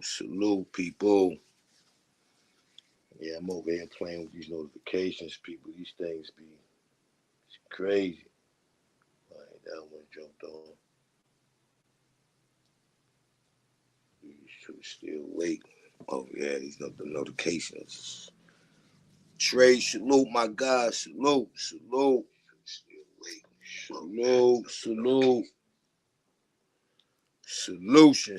Salute, people. Yeah, I'm over here playing with these notifications, people. These things be crazy. All right, that one jumped on. You should still wait. Oh yeah, these the notifications. Trey, salute, my God. Salute. Still wait. Salute. Solution.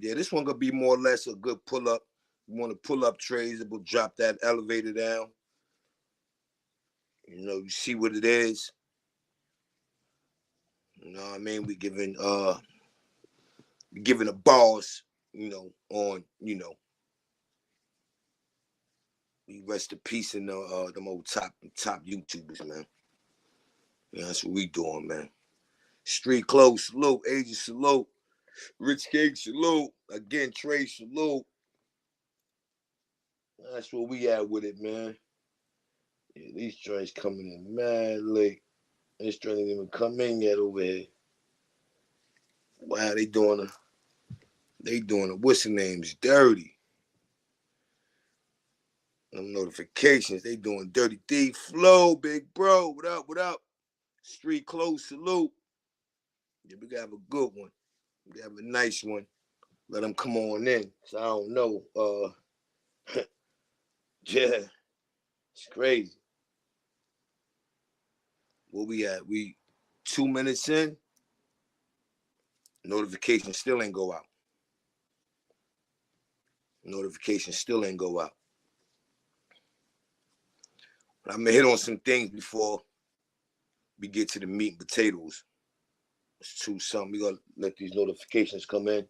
Yeah, this one gonna be more or less a good pull up. You want to pull up trays, it will drop that elevator down. You know, you see what it is. You know what I mean? We giving a boss, on, we rest in peace in the them old top YouTubers, man. You know, that's what we doing, man. Street clothes, salute, agent salute, Rich King salute, again Trey salute. That's where we at with it, man. Yeah, these joints coming in mad late. This joint ain't even come in yet over here. Wow, they doing what's the name's dirty. Them notifications, they doing dirty D flow, big bro. What up? Street close salute. Yeah, we gotta have a good one. We gotta have a nice one. Let them come on in. So I don't know. Yeah, it's crazy. Where we at? We 2 minutes in. Notification still ain't go out. But I'm gonna hit on some things before we get to the meat and potatoes. It's too something. We gonna let these notifications come in.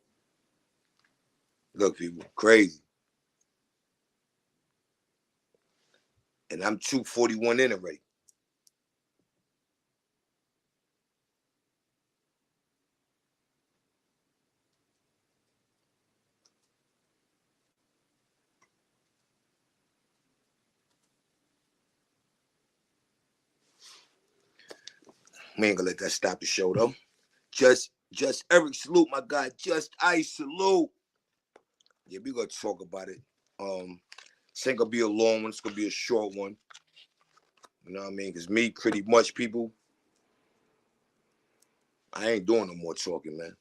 Look, people, crazy. And I'm 241 in already. We ain't gonna let that stop the show though. Just Eric salute, my guy. Just Ice salute. Yeah, we gonna talk about it. This ain't gonna be a long one. It's gonna be a short one. You know what I mean? Because me, pretty much, people, I ain't doing no more talking, man.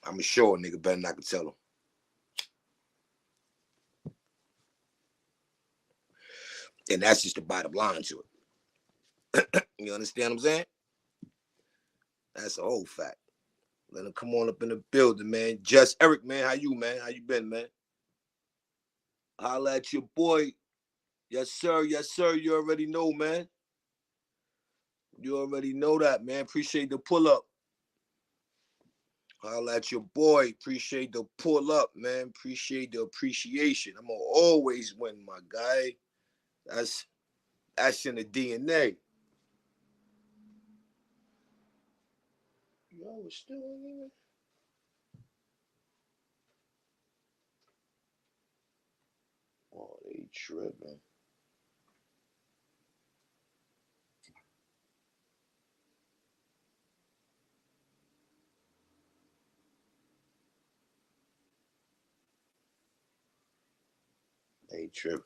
I'm sure a nigga better not can tell him. And that's just the bottom line to it. You understand what I'm saying? That's a whole fact. Let him come on up in the building, man. Just Eric, man. How you, man? How you been, man? Holla at your boy. Yes, sir. You already know, man. You already know that, man. Appreciate the pull up. Holla at your boy. Appreciate the pull up, man. Appreciate the appreciation. I'm gonna always win, my guy. That's in the DNA. Yo, it's still in here. Oh, they tripping. They tripping.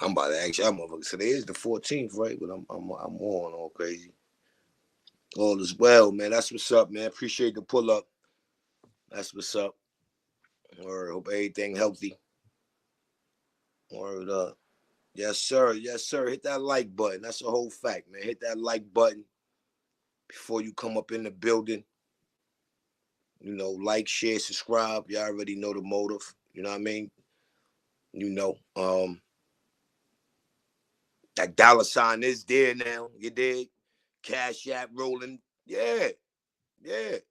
I'm about to ask y'all motherfuckers. Today is the 14th, right? But I'm on all crazy. All is well, man. That's what's up, man. Appreciate the pull up. That's what's up. Or hope everything healthy. Word up. Yes, sir. Hit that like button. That's a whole fact, man. Hit that like button before you come up in the building. You know, like, share, subscribe. You already know the motive. You know what I mean? You know, that dollar sign is there now. You dig? Cash app rolling. Yeah. It's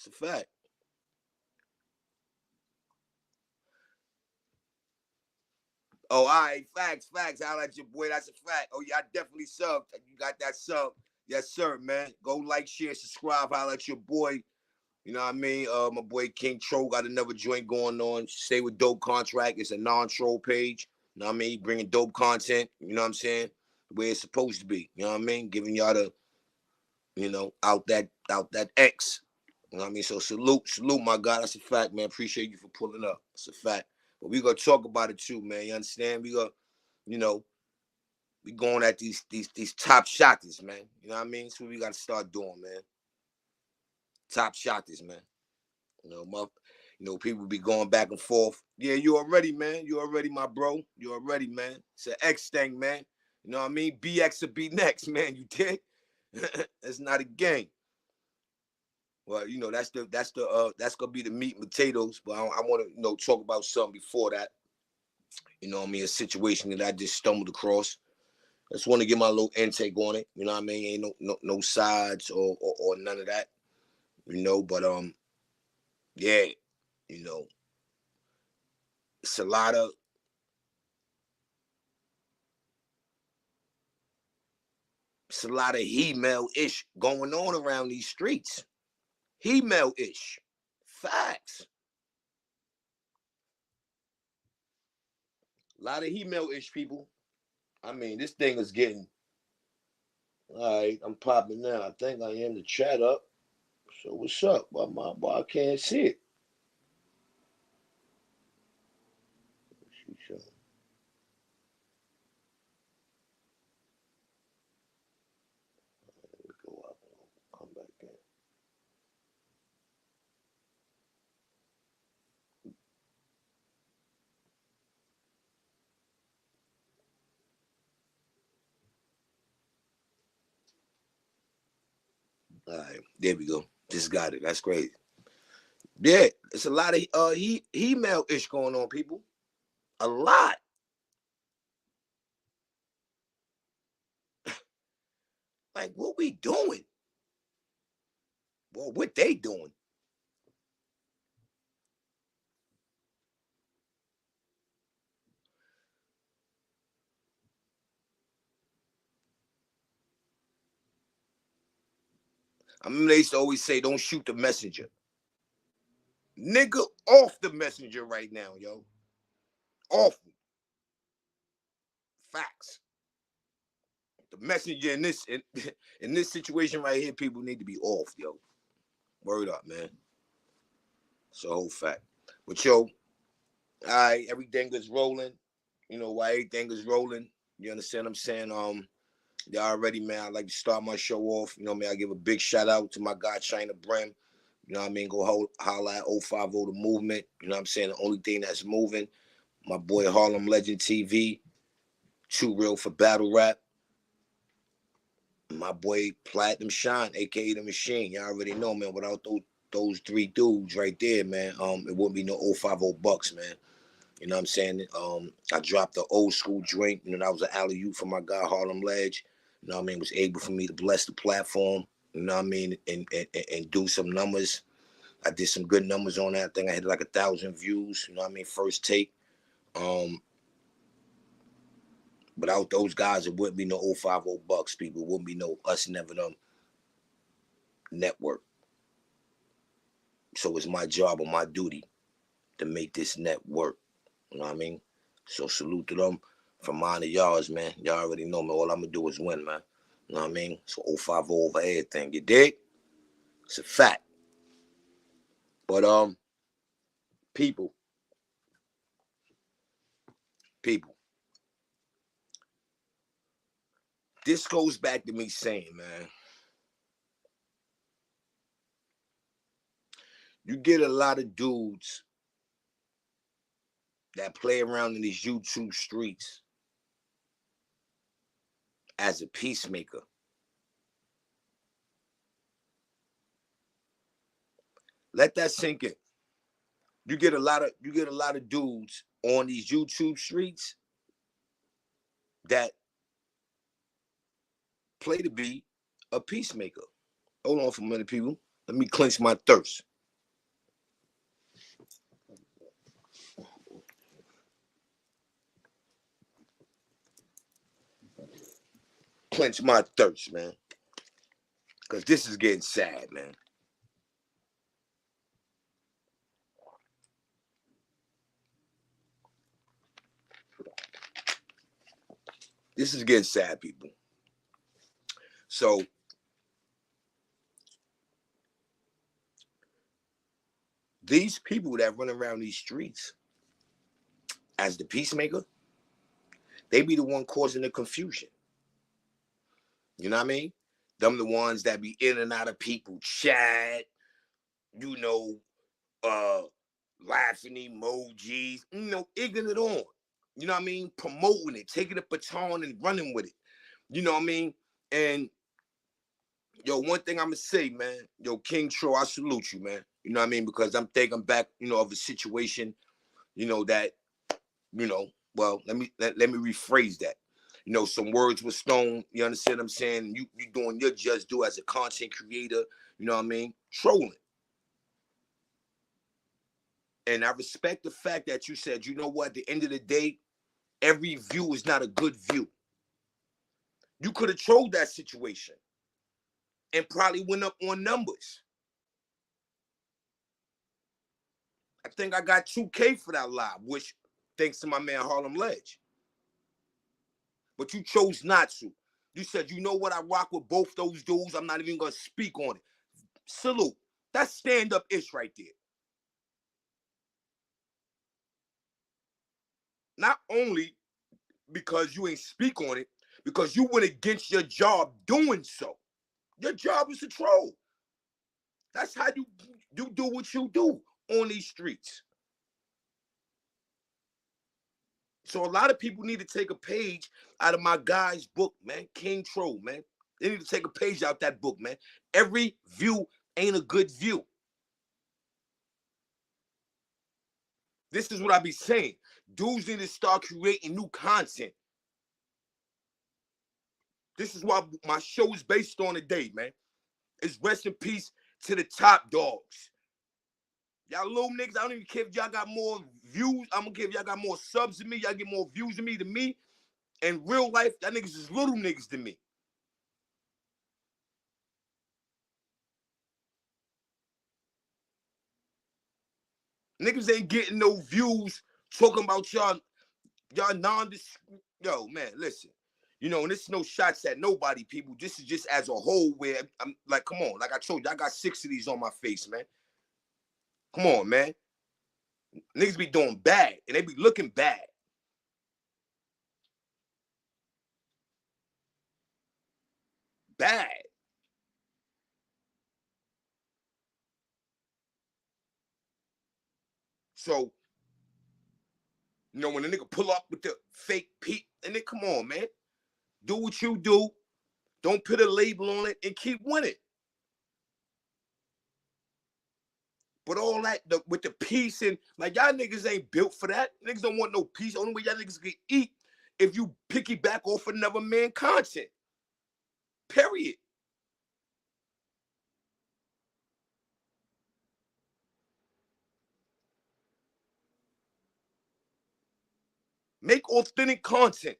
a fact. Oh, all right, facts. I'll let your boy. That's a fact. Oh, yeah, I definitely subbed. You got that sub. Yes, sir, man. Go like, share, subscribe. I'll let your boy. You know what I mean? My boy King Troll got another joint going on. Stay with Dope Contract. It's a non-troll page. You know what I mean? Bringing dope content. You know what I'm saying? The way it's supposed to be. You know what I mean? Giving y'all the, out that X. You know what I mean? So salute, my God. That's a fact, man. Appreciate you for pulling up. That's a fact. But we gonna talk about it too, man. You understand? We gonna, we going at these top shotters, man. You know what I mean? That's what we gotta start doing, man. Top shotters, man. People be going back and forth. Yeah, you already, man. You already, my bro. You already, man. It's an X thing, man. You know what I mean? BX will be next, man. You dig? That's not a game. Well, that's gonna be the meat and potatoes. But I want to talk about something before that. You know what I mean? A situation that I just stumbled across. I just want to get my little intake on it. You know what I mean? Ain't no sides or none of that. But yeah, it's a lot of he-male-ish going on around these streets. He-male-ish. Facts. A lot of he-male-ish people. I mean, this thing is getting. All right, I'm popping now. I think I am the chat up. So what's up? Why I can't see it? Go up. Come back in. All right, there we go. Just got it. That's crazy. Yeah, it's a lot of he-male-ish going on, people. A lot. Like, what we doing? Well, what they doing? I remember they used to always say, don't shoot the messenger. Nigga, off the messenger right now, yo. Off. Facts. The messenger in this situation right here, people need to be off, yo. Word up, man. It's a whole fact. But yo, all right, everything is rolling. Why everything is rolling. You understand what I'm saying? Y'all already, man. I'd like to start my show off. I give a big shout out to my guy China Brim. You know what I mean? Go holla at 050 the movement. You know what I'm saying? The only thing that's moving. My boy HarlemLegedTV. Too Real for Battle Rap. My boy Platinum Shine, aka the Machine. Y'all already know, man. Without those three dudes right there, man, it wouldn't be no 050 bucks, man. You know what I'm saying? I dropped the old school drink. That was an alley-oop for my guy Harlem Ledge. You know what I mean? It was able for me to bless the platform. You know what I mean? And do some numbers. I did some good numbers on that. I think I had like 1,000 views. You know what I mean? First take. Without those guys, it wouldn't be no 050 bucks, people. It wouldn't be no Us Never Them network. So it's my job or my duty to make this network. You know what I mean? So salute to them from mine to y'all's, man. Y'all already know, man. All I'm going to do is win, man. You know what I mean? So 050 over everything. You dig? It's a fact. But, people. This goes back to me saying, man, you get a lot of dudes that play around in these YouTube streets as a peacemaker. Let that sink in. You get a lot of dudes on these YouTube streets that play to be a peacemaker. Hold on for a minute, people. Let me clench my thirst. quench my thirst, man. Because this is getting sad, man. This is getting sad, people. So, these people that run around these streets as the peacemaker, they be the one causing the confusion. You know what I mean? Them the ones that be in and out of people chat, you know, laughing emojis, you know, egging it on. You know what I mean? Promoting it, taking the baton and running with it. You know what I mean? And yo, one thing I'm gonna say, man, yo, King Tro, I salute you, man. You know what I mean? Because I'm thinking back, you know, of a situation, you know, that, you know, well, let me rephrase that. You know, some words were stoned. You understand what I'm saying? You doing your just do as a content creator. You know what I mean? Trolling. And I respect the fact that you said, you know what? At the end of the day, every view is not a good view. You could have trolled that situation and probably went up on numbers. I think I got 2K for that live, which thanks to my man Harlem Ledge. But you chose not to. You said, you know what? I rock with both those dudes. I'm not even going to speak on it. Salute. That's stand-up-ish right there. Not only because you ain't speak on it, because you went against your job doing so. Your job is to troll. That's how you do what you do on these streets. So a lot of people need to take a page out of my guy's book, man. King Troll, man. They need to take a page out that book, man. Every view ain't a good view. This is what I be saying. Dudes need to start creating new content. This is what my show is based on today, man. It's rest in peace to the top dogs. Y'all little niggas, I don't even care if y'all got more views. I'm gonna give y'all got more subs than me. Y'all get more views than me. In real life, y'all niggas is little niggas to me. Niggas ain't getting no views talking about y'all yo, man, listen. You know, and this is no shots at nobody, people. This is just as a whole where I'm like, come on. Like I told you, I got 6 of these on my face, man. Come on, man. Niggas be doing bad, and they be looking bad. Bad. So, you know, when a nigga pull up with the fake peep, and then come on, man. Do what you do. Don't put a label on it and keep winning. But all that with the peace and like y'all niggas ain't built for that. Niggas don't want no peace. Only way y'all niggas can eat if you piggyback off another man content. Period. Make authentic content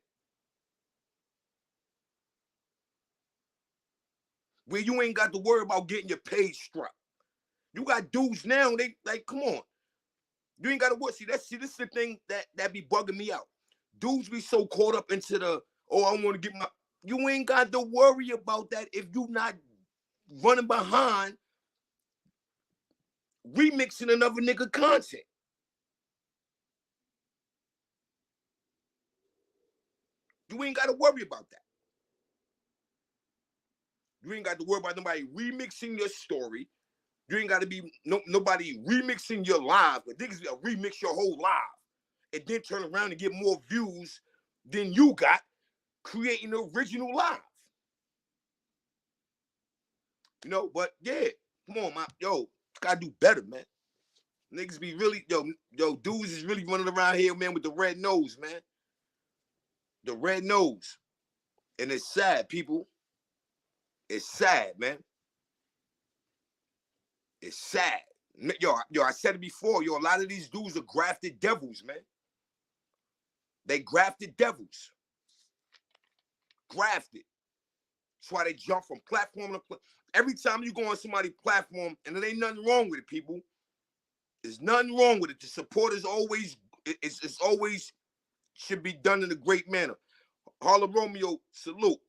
where you ain't got to worry about getting your page struck. You got dudes now, they like, come on. You ain't got to worry. See, this is the thing that be bugging me out. Dudes be so caught up into the, oh, I want to get my, you ain't got to worry about that if you not running behind remixing another nigga content. You ain't got to worry about that. You ain't got to worry about nobody remixing your story. You ain't got to be nobody remixing your live. But niggas remix your whole live and then turn around and get more views than you got creating the original live. You know, but yeah, come on, yo, gotta do better, man. Niggas be really, yo, dudes is really running around here, man, with the red nose, man. The red nose. And it's sad, people. It's sad, man. It's sad. Yo, I said it before, yo, a lot of these dudes are grafted devils, man. They grafted devils. Grafted. That's why they jump from platform to platform. Every time you go on somebody's platform, and there ain't nothing wrong with it, people. There's nothing wrong with it. The support is always, it's always should be done in a great manner. Harlem Romeo, salute.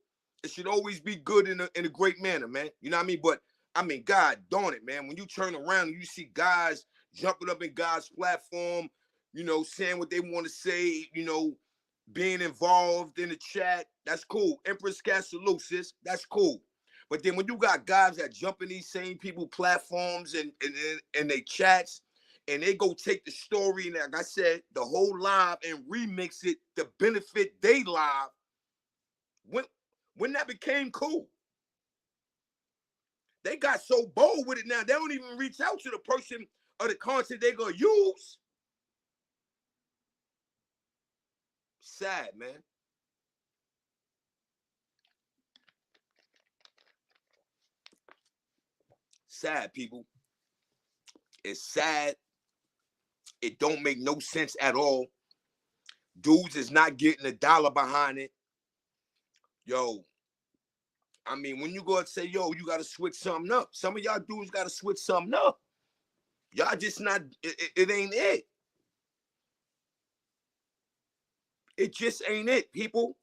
It should always be good in a great manner, man. You know what I mean? But I mean, God darn it, man. When you turn around and you see guys jumping up in God's platform, you know, saying what they want to say, you know, being involved in the chat, that's cool. Empress Cat, salute, sis. That's cool. But then when you got guys that jump in these same people platforms and they chats, and they go take the story and, like I said, the whole live and remix it to benefit they live, when that became cool. They got so bold with it now, they don't even reach out to the person or the content they're going to use. Sad, man. Sad, people. It's sad. It don't make no sense at all. Dudes is not getting $1 behind it. Yo, I mean, when you go and say, yo, you got to switch something up. Some of y'all dudes got to switch something up. Y'all just not, it ain't it. It just ain't it, people.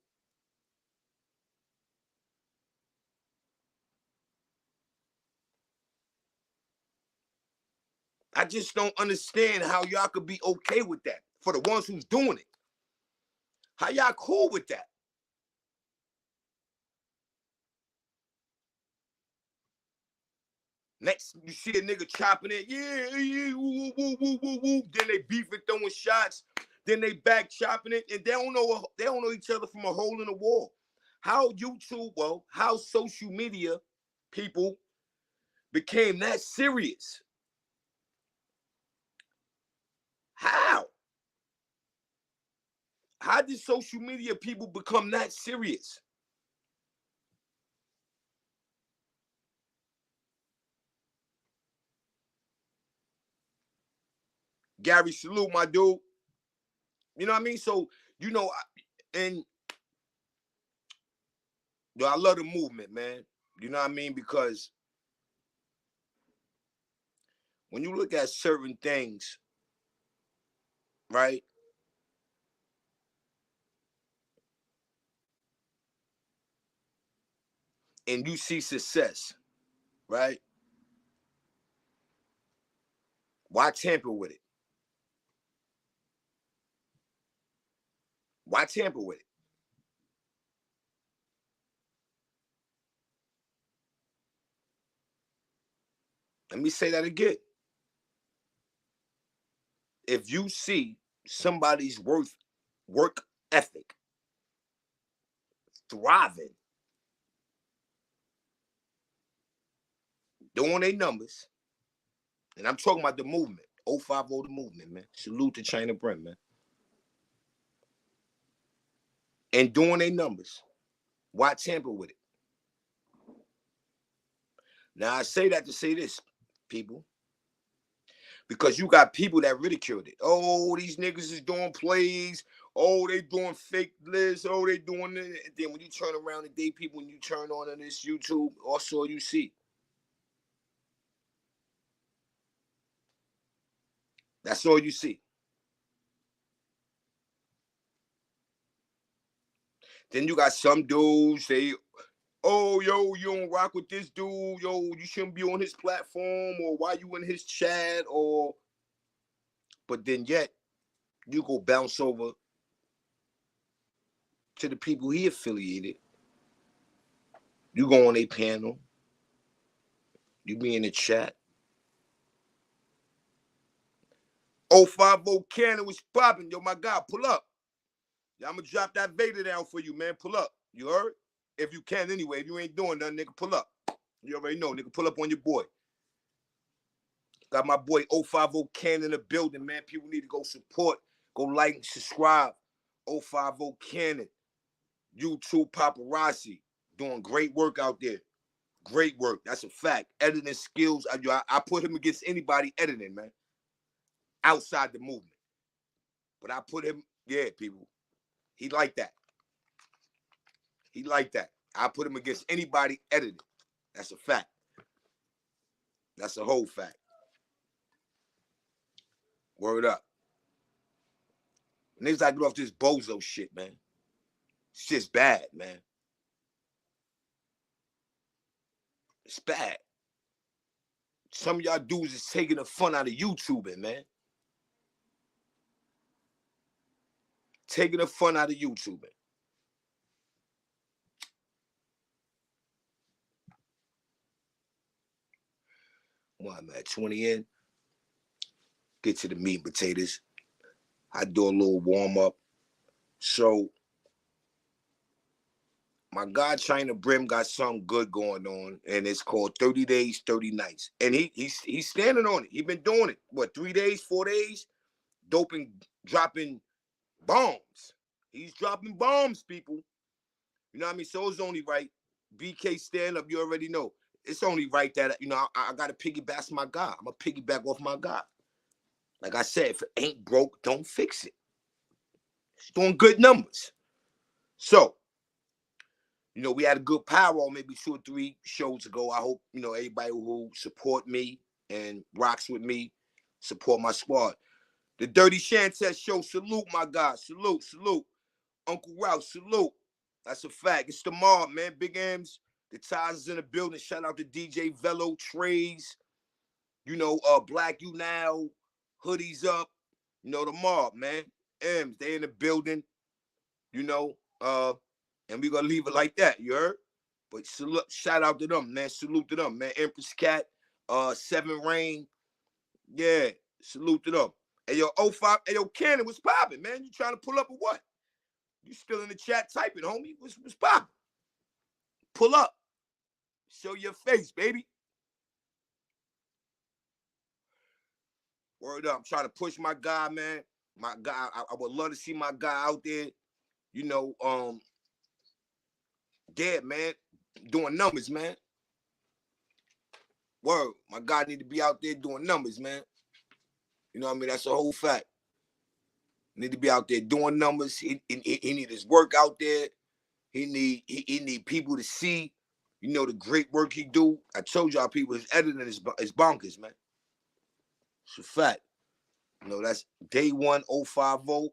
I just don't understand how y'all could be okay with that. For the ones who's doing it. How y'all cool with that? Next, you see a nigga chopping it, yeah, woo, woo, woo, woo, woo. Then they beefing, throwing shots. Then they back chopping it, and they don't know each other from a hole in the wall. How YouTube, well, how social media people became that serious? How? How did social media people become that serious? Gary, salute, my dude. You know what I mean? So, you know, and yo, I love the movement, man. You know what I mean? Because when you look at certain things, right? And you see success, right? Why tamper with it? Why tamper with it? Let me say that again. If you see somebody's work ethic thriving, doing their numbers, and I'm talking about the movement, 050 the movement, man. Salute to China Brent, man. And doing their numbers, why tamper with it? Now, I say that to say this, people, because you got people that ridiculed it. Oh, these niggas is doing plays. Oh, they doing fake lists. Oh, they doing it. And then when you turn around and date people, when you turn on this YouTube, also you see. That's all you see. Then you got some dudes say, oh, yo, you don't rock with this dude. Yo, you shouldn't be on his platform, or why you in his chat, or, but then yet you go bounce over to the people he affiliated. You go on a panel. You be in the chat. 050 Cannon was popping. Yo, my God, pull up. Yeah, I'm going to drop that Vader down for you, man. Pull up. You heard? If you can anyway. If you ain't doing nothing, nigga, pull up. You already know, nigga. Pull up on your boy. Got my boy 050 Cannon in the building, man. People need to go support. Go like and subscribe. 050 Cannon. YouTube paparazzi. Doing great work out there. Great work. That's a fact. Editing skills. I put him against anybody editing, man. Outside the movement. But I put him, yeah, people. He like that. He like that. I put him against anybody edited. That's a fact. That's a whole fact. Word up. Niggas gotta get off this bozo shit, man. It's just bad, man. It's bad. Some of y'all dudes is taking the fun out of YouTubing, man. Taking the fun out of YouTubing. Well, I'm at 20 in. Get to the meat and potatoes. I do a little warm up. So my guy China Brim got something good going on, and it's called 30 Days, 30 Nights. And he's standing on it. He's been doing it. What, 3 days, 4 days? Doping, dropping bombs. He's dropping bombs, people. You know what I mean? So it's only right. BK stand up, you already know. It's only right that, you know, I got to piggyback my guy. I'm going to piggyback off my guy. Like I said, if it ain't broke, don't fix it. It's doing good numbers. So, you know, we had a good power maybe 2 or 3 shows ago. I hope, you know, everybody who support me and rocks with me, support my squad. The Dirty Shantez show, salute my guy. Salute, salute. Uncle Ralph, salute. That's a fact. It's the mob, man. Big M's. The ties is in the building. Shout out to DJ Velo, Trays. You know, Black You Now, Hoodies Up. You know, the mob, man. M's, they in the building. You know, and we gonna leave it like that, you heard? But salute, shout out to them, man. Salute to them, man. Empress Cat, 7 Rain. Yeah, salute to them. Hey, yo, 05, hey, yo, Cannon, what's popping, man? You trying to pull up or what? You still in the chat typing, homie? What's popping? Pull up. Show your face, baby. Word up. I'm trying to push my guy, man. My guy, I would love to see my guy out there, you know, dead, man, doing numbers, man. Word. My guy need to be out there doing numbers, man. You know what I mean? That's a whole fact. Need to be out there doing numbers. He need his work out there. He need people to see, you know, the great work he do. I told y'all people, his editing is bonkers, man. It's a fact. You know, that's day 1, 050.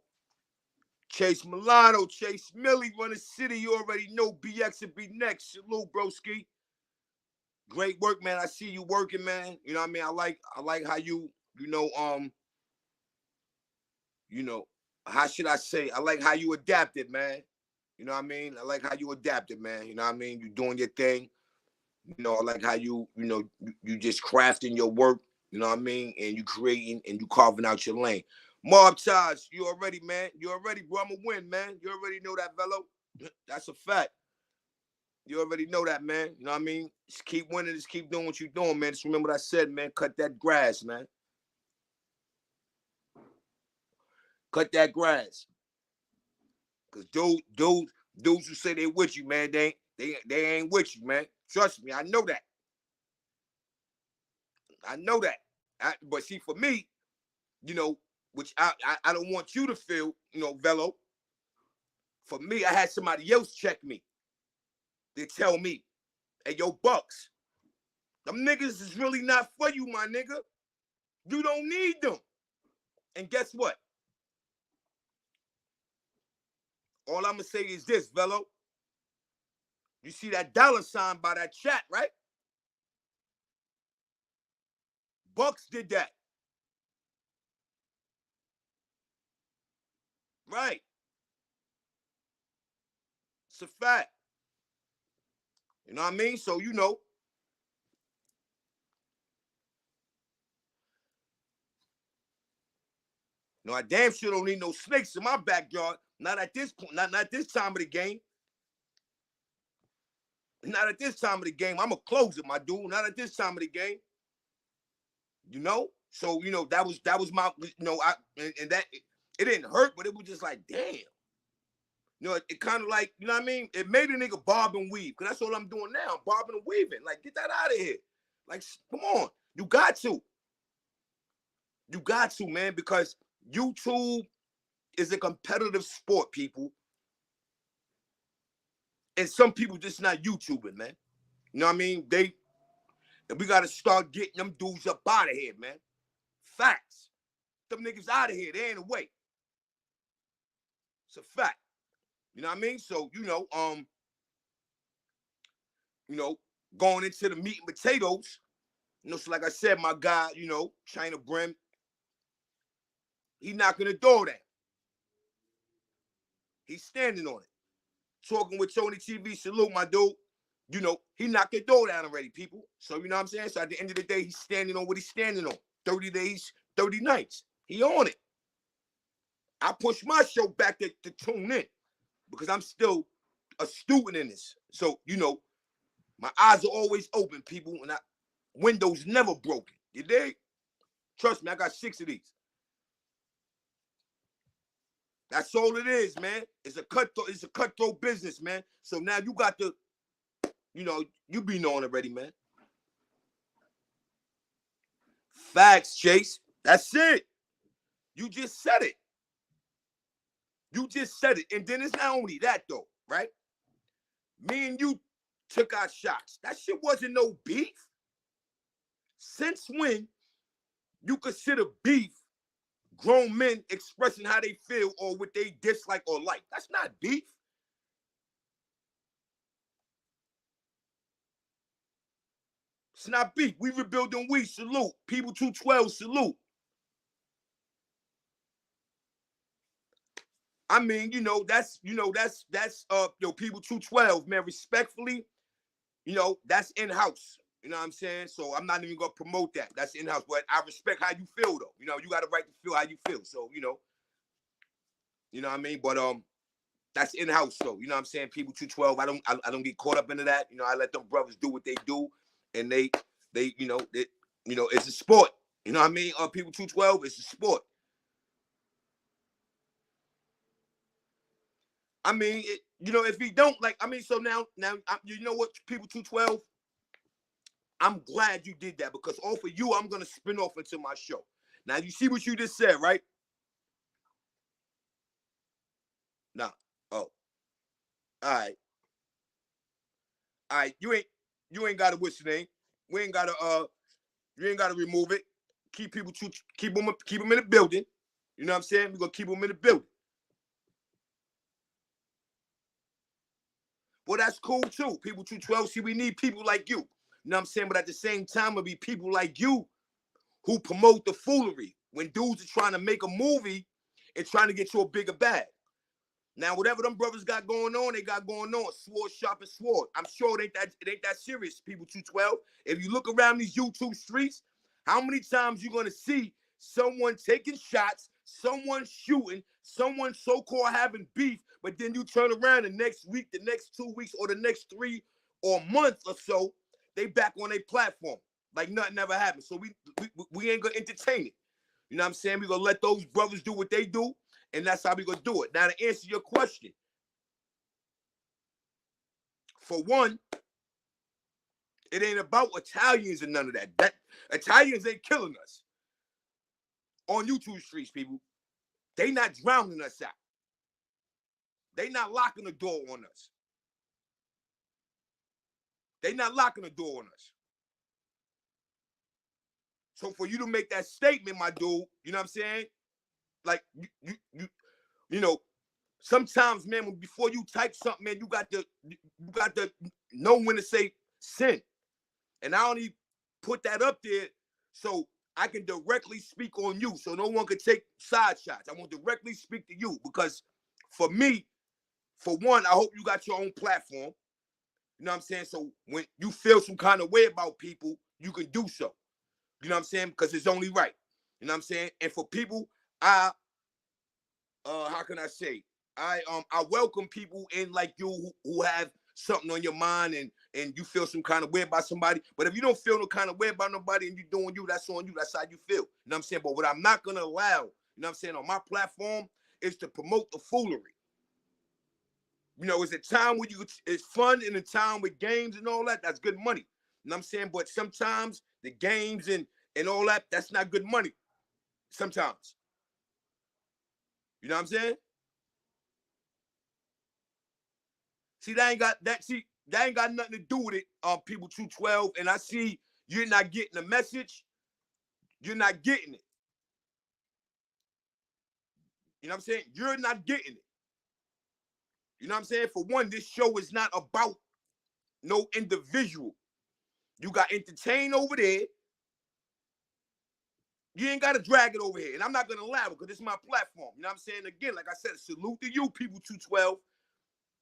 Chase Milano, Chase Millie, run the city. You already know BX will be next. Salute, broski. Great work, man. I see you working, man. You know what I mean? I like how you know, how should I say? I like how you adapted, man. You know what I mean? I like how you adapted, man. You know what I mean? You doing your thing. You know, I like how you just crafting your work. You know what I mean? And you creating and you carving out your lane. Mob ties, you already, man. You already, bro. I'm going to win, man. You already know that, Velo. That's a fact. You already know that, man. You know what I mean? Just keep winning. Just keep doing what you're doing, man. Just remember what I said, man. Cut that grass, man. Cut that grass. Because dudes who say they with you, man, they ain't with you, man. Trust me, I know that. I know that. But see, for me, you know, which I don't want you to feel, you know, Velo. For me, I had somebody else check me. They tell me, hey, yo, Bucks, them niggas is really not for you, my nigga. You don't need them. And guess what? All I'm going to say is this, Velo. You see that $sign by that chat, right? Bucks did that. Right. It's a fact. You know what I mean? So, you know. No, I damn sure don't need no snakes in my backyard. Not at this point. Not this time of the game. Not at this time of the game. I'm going to close it, my dude. Not at this time of the game. You know? So, you know, that was my, you know, and that, it didn't hurt, but it was just like, damn. You know, it kind of like, you know what I mean? It made a nigga bob and weave. Because that's what I'm doing now. I'm bobbing and weaving. Like, get that out of here. Like, come on. You got to. You got to, man, because YouTube is a competitive sport, people. And some people just not YouTubing, man. You know what I mean? And we got to start getting them dudes up out of here, man. Facts. Them niggas out of here. They ain't away. It's a fact. You know what I mean? So, going into the meat and potatoes, so like I said, my guy, China Brim, he knocking the door down. He's standing on it. Talking with Tony TV, salute my dude. He knocked the door down already, people. So, you know what I'm saying? So at the end of the day, he's standing on what he's standing on. 30 days, 30 nights. He on it. I push my show back to tune in because I'm still a student in this. So, my eyes are always open, people, and windows never broken. You dig? Trust me, I got 6 of these. That's all it is, man. It's a cutthroat business, man. So now you got to, you be knowing already, man. Facts, Chase. That's it. You just said it. You just said it. And then it's not only that, though, right? Me and you took our shots. That shit wasn't no beef. Since when you consider beef grown men expressing how they feel or what they dislike or like? That's not beef. It's not beef. We rebuilding, we salute. People 212 salute. I mean, that's people 212, man, respectfully, that's in-house. You know what I'm saying? So I'm not even gonna promote that. That's in-house. But I respect how you feel though. You got a right to feel how you feel. So, you know what I mean? But that's in-house though. You know what I'm saying? People 212, I don't get caught up into that. I let them brothers do what they do. And they it's a sport. You know what I mean? People 212, it's a sport. I mean, if he don't so now, you know what, people 212, I'm glad you did that because off of you, I'm gonna spin off into my show. Now you see what you just said, right? Nah. Oh. All right. You ain't gotta what's your name? We ain't gotta you ain't gotta remove it. Keep them in the building. You know what I'm saying? We're gonna keep them in the building. Well, that's cool too. People 212, see, we need people like you. You know what I'm saying? But at the same time, it'll be people like you who promote the foolery when dudes are trying to make a movie and trying to get you a bigger bag. Now, whatever them brothers got going on, they got going on. Sword sharp sword. I'm sure it ain't that serious, people 212. If you look around these YouTube streets, how many times you gonna see someone taking shots, someone shooting, someone so-called having beef, but then you turn around the next week, the next 2 weeks, or the next 3 or month or so, they back on their platform like nothing ever happened. So we ain't gonna entertain it. You know what I'm saying? We gonna let those brothers do what they do, and that's how we gonna do it. Now, to answer your question, for one, it ain't about Italians and none of that. That Italians ain't killing us on YouTube streets, people. They not drowning us out. They not locking the door on us. They not locking the door on us. So for you to make that statement, my dude, you know what I'm saying? Like you sometimes, man, before you type something, man, you got to know when to say sin. And I only put that up there so I can directly speak on you, so no one can take side shots. I want to directly speak to you because for me, for one, I hope you got your own platform. You know what I'm saying? So when you feel some kind of way about people, you can do so. You know what I'm saying? Because it's only right. You know what I'm saying? And for people, how can I say? I welcome people in like you who have something on your mind and you feel some kind of way about somebody. But if you don't feel no kind of way about nobody and you doing you, that's on you. That's how you feel. You know what I'm saying? But what I'm not gonna allow, you know what I'm saying, on my platform is to promote the foolery. It's a time where it's fun and a time with games and all that. That's good money. You know what I'm saying? But sometimes the games and all that, that's not good money. Sometimes. You know what I'm saying? See, that ain't got nothing to do with it, people 212. And I see you're not getting the message. You're not getting it. You know what I'm saying? You're not getting it. You know what I'm saying? For one, this show is not about no individual. You got entertained over there. You ain't got to drag it over here. And I'm not going to allow it because this is my platform. You know what I'm saying? Again, like I said, salute to you, people 212.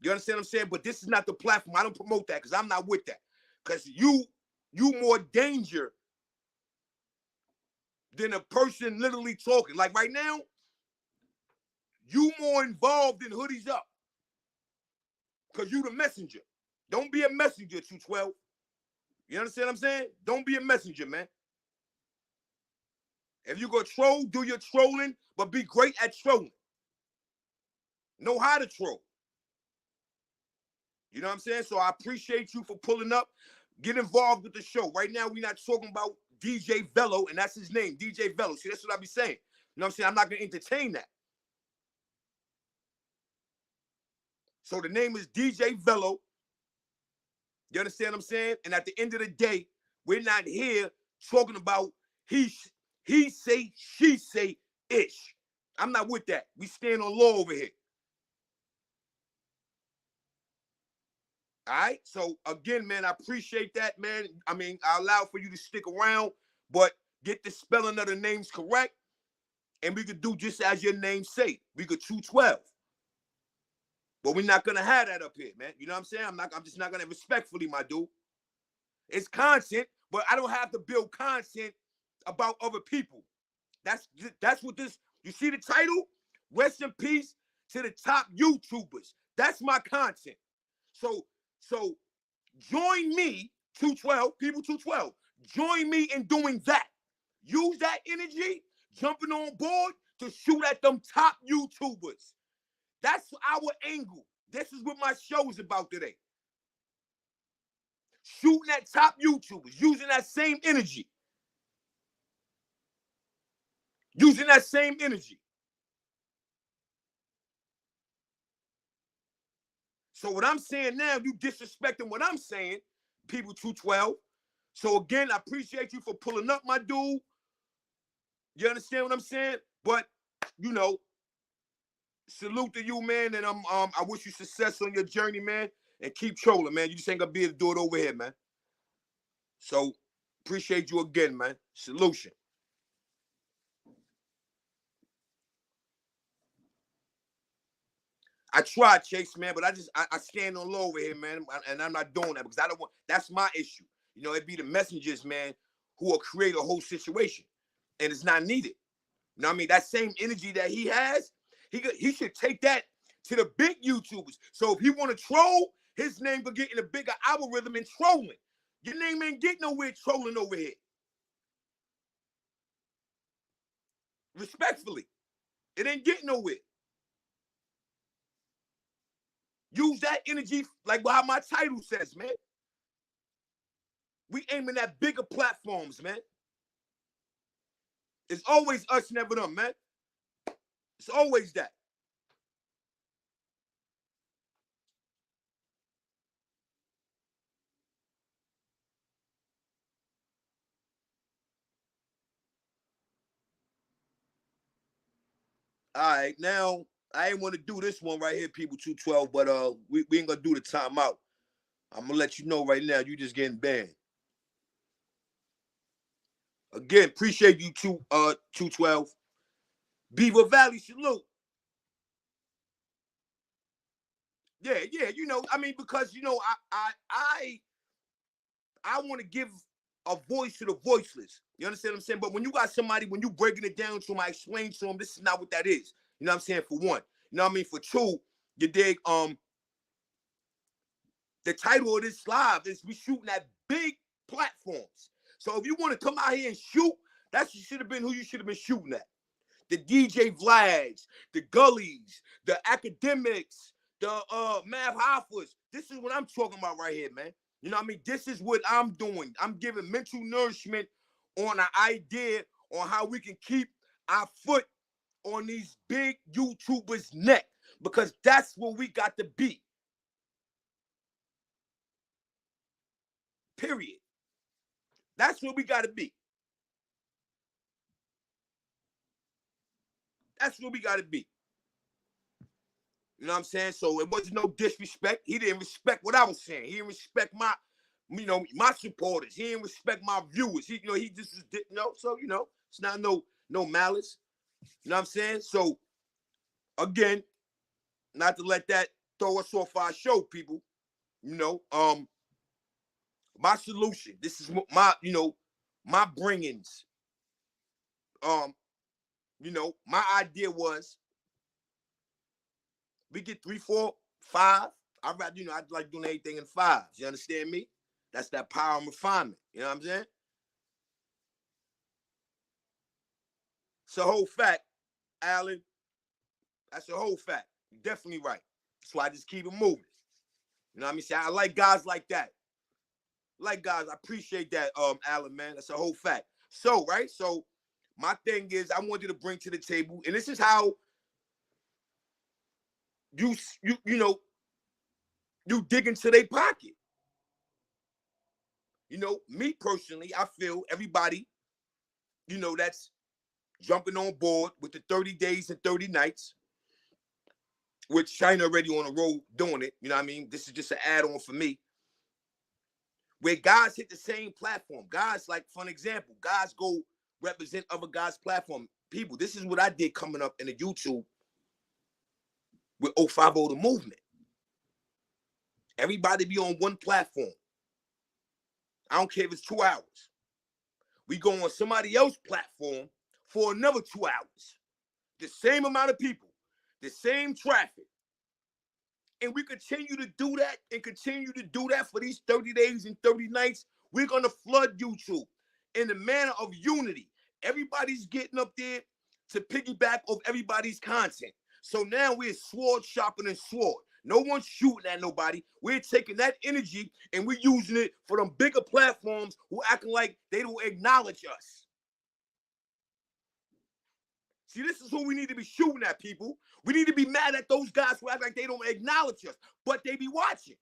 You understand what I'm saying? But this is not the platform. I don't promote that because I'm not with that. Because you more danger than a person literally talking. Like right now, you more involved in hoodies up. Because you the messenger. Don't be a messenger, 212. You understand what I'm saying? Don't be a messenger, man. If you go troll, do your trolling, but be great at trolling. Know how to troll. You know what I'm saying? So I appreciate you for pulling up. Get involved with the show. Right now, we're not talking about DJ Velo, and that's his name, DJ Velo. See, that's what I be saying. You know what I'm saying? I'm not going to entertain that. So the name is DJ Velo. You understand what I'm saying? And at the end of the day, we're not here talking about he say, she say ish. I'm not with that. We stand on law over here. All right. So again, man, I appreciate that, man. I mean, I allow for you to stick around, but get the spelling of the names correct. And we could do just as your name say. We could 212. But we're not gonna have that up here, man. You know what I'm saying? I'm just not gonna respectfully, my dude. It's content, but I don't have to build content about other people. That's what this. You see the title? Rest in peace to the top YouTubers. That's my content. So join me, 212, people 212. Join me in doing that. Use that energy, jumping on board to shoot at them top YouTubers. That's our angle. This is what my show is about today. Shooting at top YouTubers, using that same energy. Using that same energy. So what I'm saying now, you disrespecting what I'm saying, people 212. So again, I appreciate you for pulling up, my dude. You understand what I'm saying? But, you know, salute to you, man, and I wish you success on your journey, man, and keep trolling, man. You just ain't gonna be able to do it over here, man. So appreciate you again, man. Solution. I tried, Chase, man, but I stand on low over here, man, and I'm not doing that because I don't want. That's my issue. You know, it be the messengers, man, who will create a whole situation, and it's not needed. You know what I mean? That same energy that he has, he should take that to the big YouTubers. So if he want to troll, his name could get in a bigger algorithm and trolling. Your name ain't get nowhere trolling over here. Respectfully, it ain't getting nowhere. Use that energy like how my title says, man. We aiming at bigger platforms, man. It's always us, never them, man. It's always that. All right, now I ain't want to do this one right here, people 212, but we ain't gonna do the timeout. I'm gonna let you know right now, you just getting banned. Again, appreciate you 212. Beaver Valley salute. Yeah, you know, I mean, because you know, I want to give a voice to the voiceless. You understand what I'm saying? But when you got somebody, when you breaking it down to them, I explain to them, this is not what that is. You know what I'm saying? For one. You know what I mean? For two, you dig, the title of this live is we shooting at big platforms. So if you want to come out here and shoot, that should have been who you should have been shooting at. The djvlads, the gullies, the academics, the mathhoffas. This is what I'm talking about right here, man. You know what I mean? This is what I'm doing. I'm giving mental nourishment on an idea on how we can keep our foot on these big YouTubers' neck, because that's where we got to be. period. That's where we got to be. That's where we got to be. You know what I'm saying? So it wasn't no disrespect. He didn't respect what I was saying. He didn't respect my, my supporters. He didn't respect my viewers. He just didn't know. So, it's not no malice. You know what I'm saying? So, again, not to let that throw us off our show, people. My solution. This is my, my bringings. My idea was we get 3, 4, 5. I'd rather, I'd like doing anything in 5s. You understand me? That's that power and refinement. You know what I'm saying? It's a whole fact, Alan. That's a whole fact. You're definitely right. That's why I just keep it moving. You know what I mean? See, I like guys like that. I appreciate that, Alan, man. That's a whole fact. So, right? So, my thing is, I wanted to bring to the table, and this is how you dig into their pocket. Me personally, I feel everybody, that's jumping on board with the 30 days and 30 nights, which China already on the road doing it. You know what I mean? This is just an add-on for me. Where guys hit the same platform. Guys, like, for an example, guys go represent other guys' platform. People, this is what I did coming up in the YouTube with 050 The Movement. Everybody be on one platform. I don't care if it's 2 hours. We go on somebody else's platform for another 2 hours. The same amount of people, the same traffic. And we continue to do that and continue to do that for these 30 days and 30 nights. We're going to flood YouTube in the manner of unity. Everybody's getting up there to piggyback off everybody's content. So now we're sword sharpening sword. No one's shooting at nobody. We're taking that energy and we're using it for them bigger platforms who acting like they don't acknowledge us. See, this is who we need to be shooting at, people. We need to be mad at those guys who act like they don't acknowledge us, but they be watching.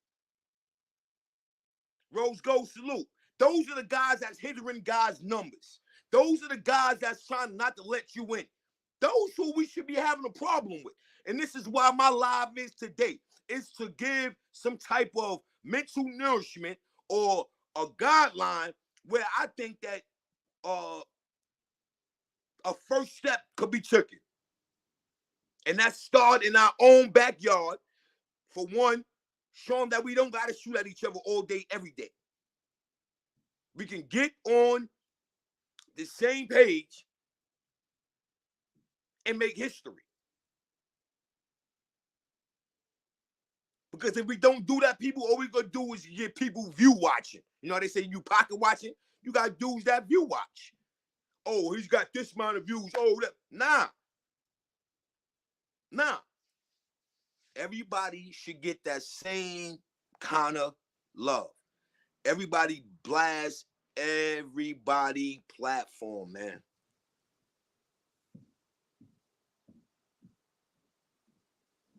Rose Gold salute. Those are the guys that's hindering guys' numbers. Those are the guys that's trying not to let you in. Those who we should be having a problem with. And this is why my live is today. It's to give some type of mental nourishment or a guideline where I think that a first step could be taken. And that start in our own backyard. For one, show them that we don't got to shoot at each other all day, every day. We can get on the same page and make history. Because if we don't do that, people, all we going to do is get people view watching. You know, they say you pocket watching. You got dudes that view watch. Oh, he's got this amount of views. Oh, that. Nah. Everybody should get that same kind of love. Everybody blast everybody platform, man.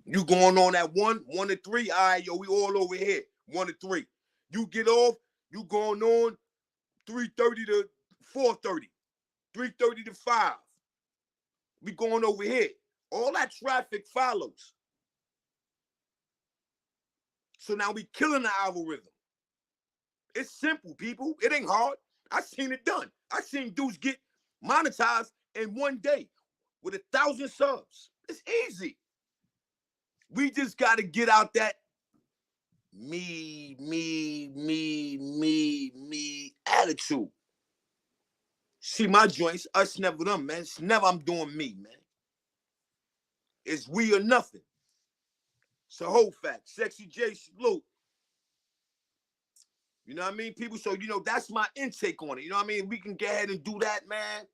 You going on at 1 to 3? All right, yo, we all over here. 1 to 3. You get off, you going on 3:30 to 4:30, 3:30 to 5. We going over here. All that traffic follows. So now we killing the algorithm. It's simple, people. It ain't hard. I seen it done. I seen dudes get monetized in 1 day with 1,000 subs. It's easy. We just got to get out that me attitude. See, my joints, us never them, man. It's never I'm doing me, man. It's we or nothing. It's a whole fact. Sexy J salute. You know what I mean, people? So, that's my intake on it. You know what I mean? We can go ahead and do that, man.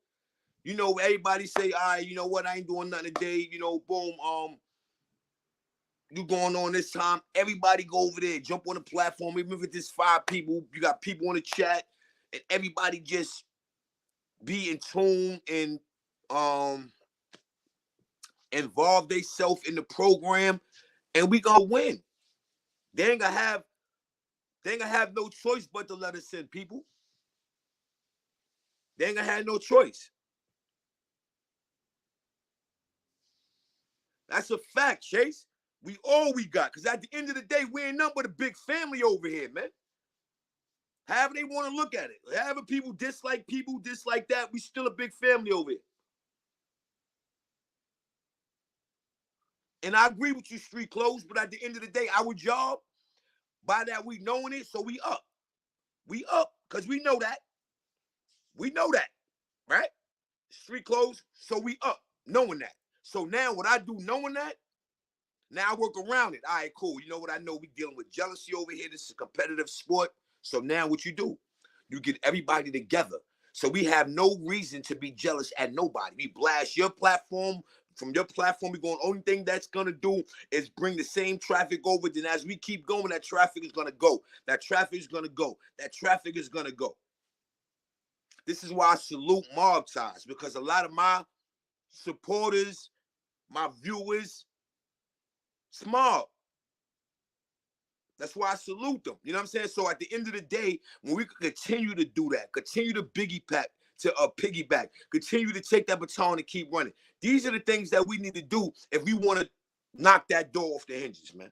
Everybody say, all right, you know what? I ain't doing nothing today. Boom, you going on this time. Everybody go over there, jump on the platform. Even if it's just 5 people, you got people in the chat, and everybody just be in tune and involve themselves in the program, and we gonna win. They ain't gonna have They ain't gonna have no choice but to let us in, people. They ain't gonna have no choice. That's a fact, Chase. We all we got. Because at the end of the day, we ain't nothing but a big family over here, man. However they want to look at it. However people dislike that, we still a big family over here. And I agree with you, street clothes, but at the end of the day, our job, by that we knowing it, so we up. We up, because we know that. We know that, right? Street clothes, so we up, knowing that. So now what I do knowing that, now I work around it. All right, cool. You know what I know? We dealing with jealousy over here. This is a competitive sport. So now what you do? You get everybody together. So we have no reason to be jealous at nobody. We blast your platform. From your platform, we're going, only thing that's going to do is bring the same traffic over. Then as we keep going, that traffic is going to go. That traffic is going to go. That traffic is going to go. This is why I salute mob ties, because a lot of my supporters, my viewers, small. That's why I salute them. You know what I'm saying? So at the end of the day, when we continue to do that, continue to piggyback, continue to take that baton and keep running. These are the things that we need to do if we want to knock that door off the hinges, man.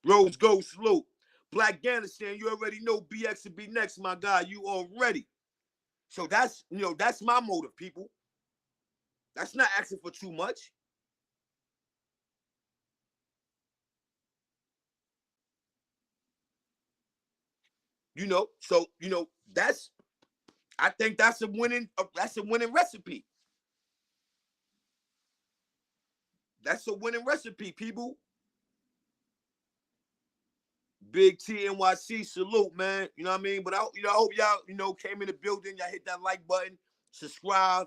Rose Gold salute. Black Afghanistan, you already know BX will be next, my guy. You already. So that's, that's my motive, people. That's not asking for too much. So that's, I think that's a winning recipe. That's a winning recipe, people. Big T NYC salute, man. You know what I mean? But I hope y'all, came in the building. Y'all hit that like button, subscribe.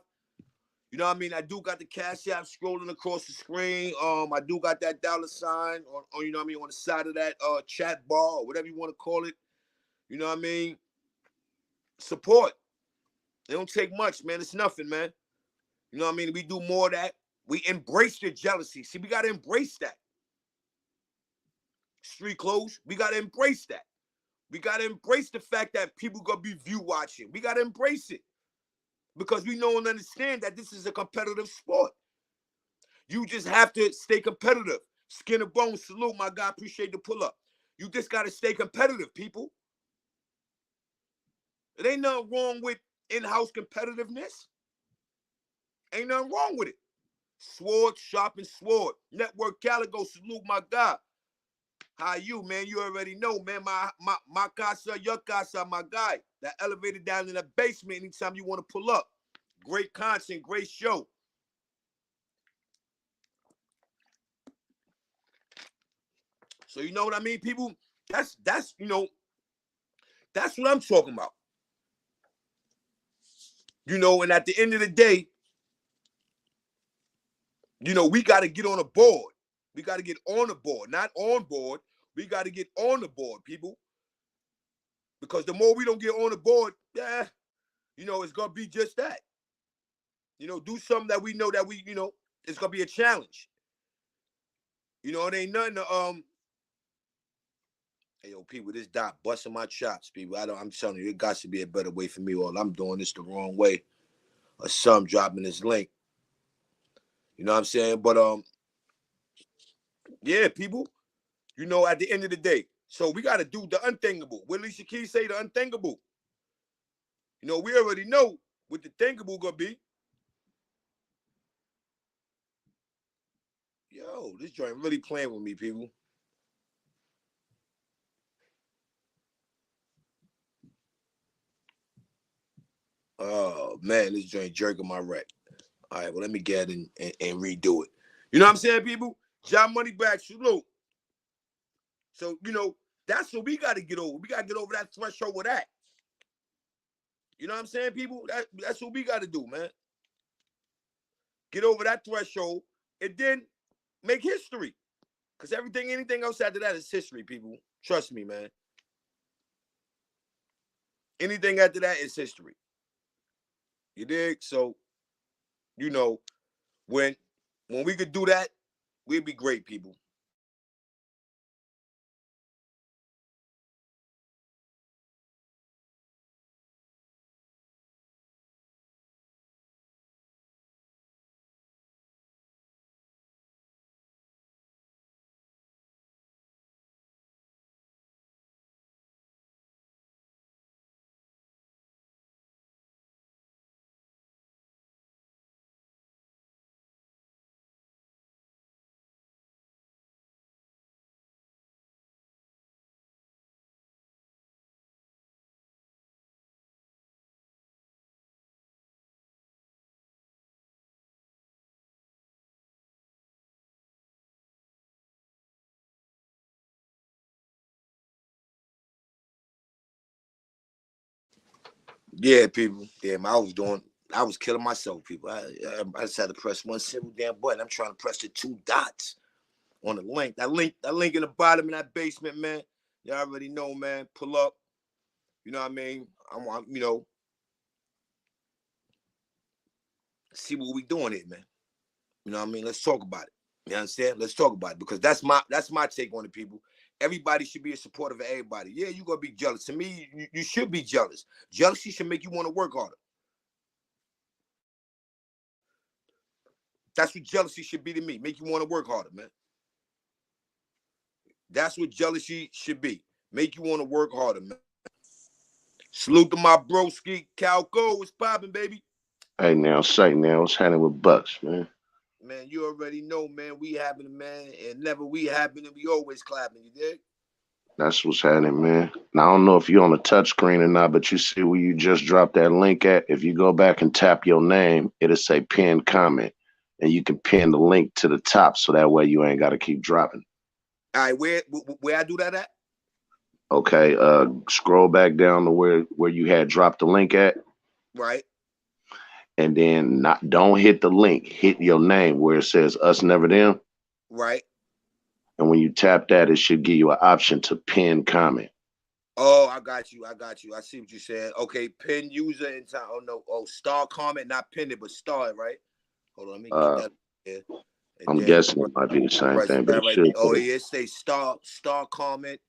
You know what I mean? I do got the Cash App scrolling across the screen. I do got that $sign on you know what I mean, on the side of that chat bar, or whatever you want to call it. You know what I mean? Support. It don't take much, man. It's nothing, man. You know what I mean? We do more of that. We embrace the jealousy. See, we got to embrace that. Street clothes, we got to embrace that. We got to embrace the fact that people going to be view watching. We got to embrace it. Because we know and understand that this is a competitive sport. You just have to stay competitive. Skin and bone, salute, my guy. Appreciate the pull up. You just got to stay competitive, people. It ain't nothing wrong with in-house competitiveness. Ain't nothing wrong with it. Sword, sharpen sword. Network Calico, salute, my guy. How you, man? You already know, man. My casa, your casa, my guy. That elevator down in the basement anytime you want to pull up. Great content, great show. So you know what I mean, people? That's that's what I'm talking about. And at the end of the day, we got to get on a board. We got to get on the board, not on board. We got to get on the board, people. Because the more we don't get on the board, it's going to be just that. Do something that we know that it's going to be a challenge. It ain't nothing to, hey, yo, people, this dot busting my chops, people. I'm telling you, it got to be a better way for me, or I'm doing this the wrong way. Or some dropping this link. You know what I'm saying? But, yeah, people, at the end of the day, so we got to do the unthinkable. What Alicia Keys say, the unthinkable. We already know what the thinkable gonna be. Yo, this joint really playing with me, people. Oh, man, this joint jerking my wreck. All right, well, let me get it and redo it. You know what I'm saying, people? John Money back, salute. So, that's what we got to get over. We got to get over that threshold with that. You know what I'm saying, people? That's what we got to do, man. Get over that threshold and then make history. Because anything else after that is history, people. Trust me, man. Anything after that is history. You dig? So, when we could do that, we'd be great, people. Yeah, people. Yeah, man, I was killing myself, people. I just had to press one simple damn button. I'm trying to press the 2 dots on the link. That link in the bottom in that basement, man. Y'all already know, man. Pull up. You know what I mean? I'm you know, see what we doing here, man. You know what I mean? Let's talk about it. You understand? Let's talk about it, because that's my take on it, people. Everybody should be a supporter of everybody. Yeah, you're gonna be jealous. To me, you should be jealous. Jealousy should make you want to work harder. That's what jealousy should be to me. Make you want to work harder, man. That's what jealousy should be. Make you want to work harder, man. Salute to my broski. Calco, what's popping, baby? Hey now, say now, what's happening with Bucks, man? Man, you already know, man. We happening, man. And never we happening, we always clapping, you dig? That's what's happening, man. Now I don't know if you're on the touch screen or not, but you see where you just dropped that link at. If you go back and tap your name, it'll say pin comment. And you can pin the link to the top so that way you ain't gotta keep dropping. All right, where I do that at? Okay, scroll back down to where you had dropped the link at. Right. And then don't hit the link, hit your name where it says us never them. Right. And when you tap that, it should give you an option to pin comment. Oh, I got you. I see what you said. Okay, pin user in time. Oh no. Oh, star comment, not pin it, but star it, right? Hold on, let me get that here. And I'm then guessing it might be the same press thing, but that it right should. there. Oh yeah, it say star comment.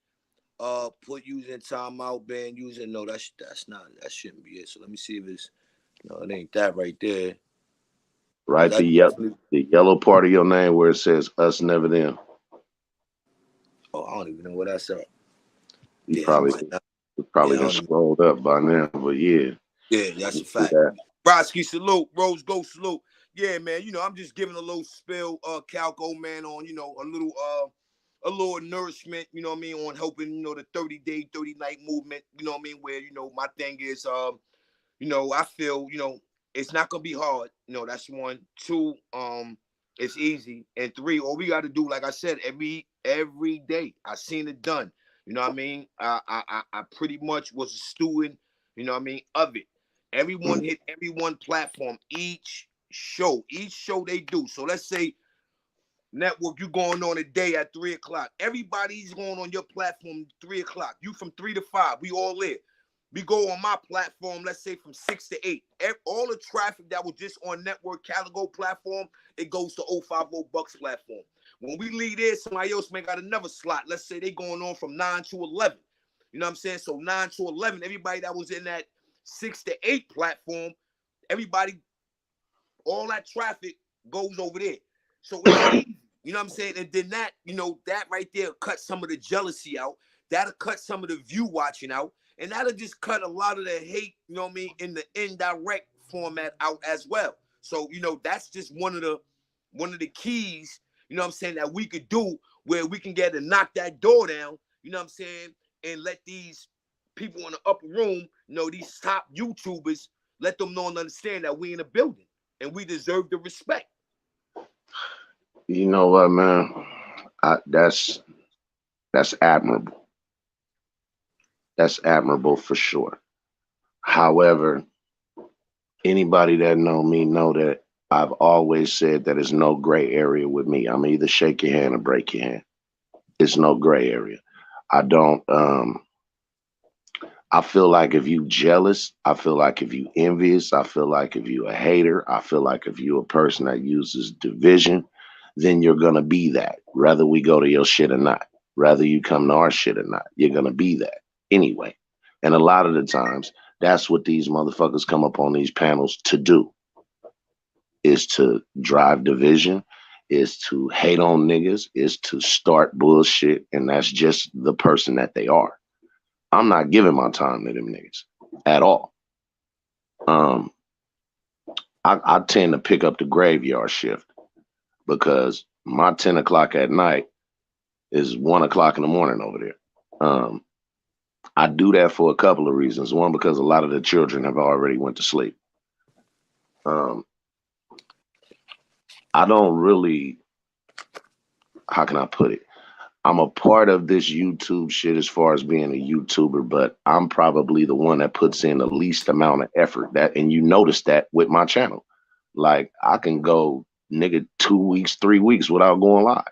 Put user in timeout, ban user. No, that's not, that shouldn't be it. So let me see if it's, no, it ain't that right there. Right, the yellow part of your name where it says us never them. Oh, I don't even know what that's at. You Yeah, probably done even, scrolled up by now, but yeah. yeah, that's a fact. Brodsky, salute. Rose, go salute. Yeah, man. You know, I'm just giving a little spill, Calco, man, on, you know, a little nourishment, you know what I mean, on helping, you know, the 30-day, 30-night movement, you know what I mean, where, you know, my thing is, you know, I feel, you know, it's not gonna be hard. You know, that's one. Two, it's easy. And three, all we got to do, like I said, every day, I seen it done. You know what I mean? I pretty much was a student, you know what I mean, of it. Everyone hit every one platform, each show they do. So let's say network, you going on a day at 3 o'clock. Everybody's going on your platform 3 o'clock. You from 3 to 5. We all there. We go on my platform, let's say from 6 to 8. All the traffic that was just on network Caligo platform, it goes to 050 Bucks platform. When we leave there, somebody else may got another slot. Let's say they going on from 9 to 11. You know what I'm saying? So 9 to 11, everybody that was in that 6 to 8 platform, everybody, all that traffic goes over there. So it's easy. You know what I'm saying? And then that, you know, that right there cut some of the jealousy out. That'll cut some of the view watching out. And that'll just cut a lot of the hate, you know what I mean, in the indirect format out as well. So, you know, that's just one of the keys, you know what I'm saying, that we could do, where we can get to knock that door down, you know what I'm saying, and let these people in the upper room, you know, these top YouTubers, let them know and understand that we in a building and we deserve the respect. You know what, man? That's admirable. That's admirable for sure. However, anybody that know me know that I've always said that there's no gray area with me. I'm either shake your hand or break your hand. It's no gray area. I don't I feel like if you jealous, I feel like if you envious, I feel like if you a hater, I feel like if you a person that uses division, then you're gonna be that. Whether we go to your shit or not, whether you come to our shit or not, you're gonna be that anyway. And a lot of the times, that's what these motherfuckers come up on these panels to do, is to drive division, is to hate on niggas, is to start bullshit, and that's just the person that they are. I'm not giving my time to them niggas at all. I tend to pick up the graveyard shift because my 10 o'clock at night is 1 o'clock in the morning over there. I do that for a couple of reasons. One, because a lot of the children have already went to sleep. I don't really, how can I put it? I'm a part of this YouTube shit as far as being a YouTuber, but I'm probably the one that puts in the least amount of effort. That, and you notice that with my channel. Like I can go nigga 2 weeks, 3 weeks without going live.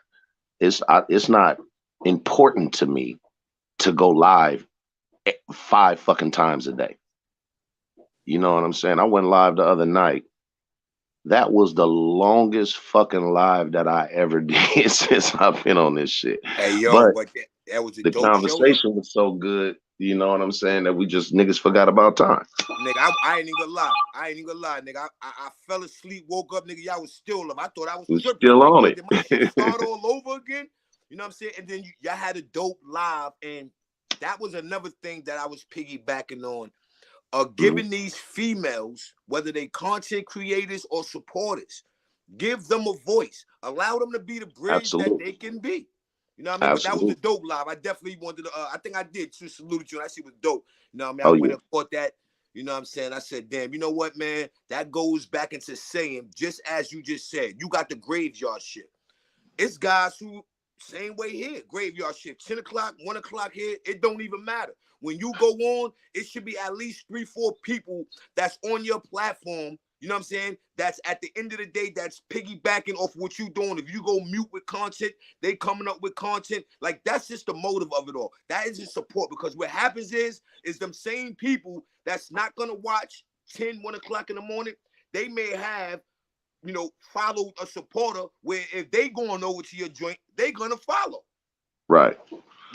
It's not important to me to go live 5 fucking times a day. You know what I'm saying? I went live the other night. That was the longest fucking live that I ever did since I've been on this shit. Hey, yo, But but that was a the dope show, though. conversation was so good, you know what I'm saying, that we just niggas forgot about time. Nigga, I ain't even gonna lie. I ain't even gonna lie, nigga. I fell asleep, woke up, nigga. Y'all was still up. I thought I was We're tripping. still Like, on yo, it. did my shit start all over again? You know what I'm saying? And then y'all had a dope live, and that was another thing that I was piggybacking on. Giving these females, whether they content creators or supporters, give them a voice. Allow them to be the bridge that they can be. You know what I mean? But that was a dope live. I definitely wanted to, I think I did too. Salute you. That shit was dope. You know what I mean? I went and caught that. You know what I'm saying? I said, damn, you know what, man? That goes back into saying, just as you just said, you got the graveyard shit. It's guys who, same way here, graveyard shit, 10 o'clock, 1 o'clock here, it don't even matter. When you go on, it should be at least 3, 4 people that's on your platform, you know what I'm saying, that's at the end of the day, that's piggybacking off what you doing. If you go mute with content, they coming up with content. Like, that's just the motive of it all. That is just support, because what happens is them same people that's not going to watch 10, 1 o'clock in the morning, they may have, you know, follow a supporter where if they going over to your joint, they gonna follow. Right.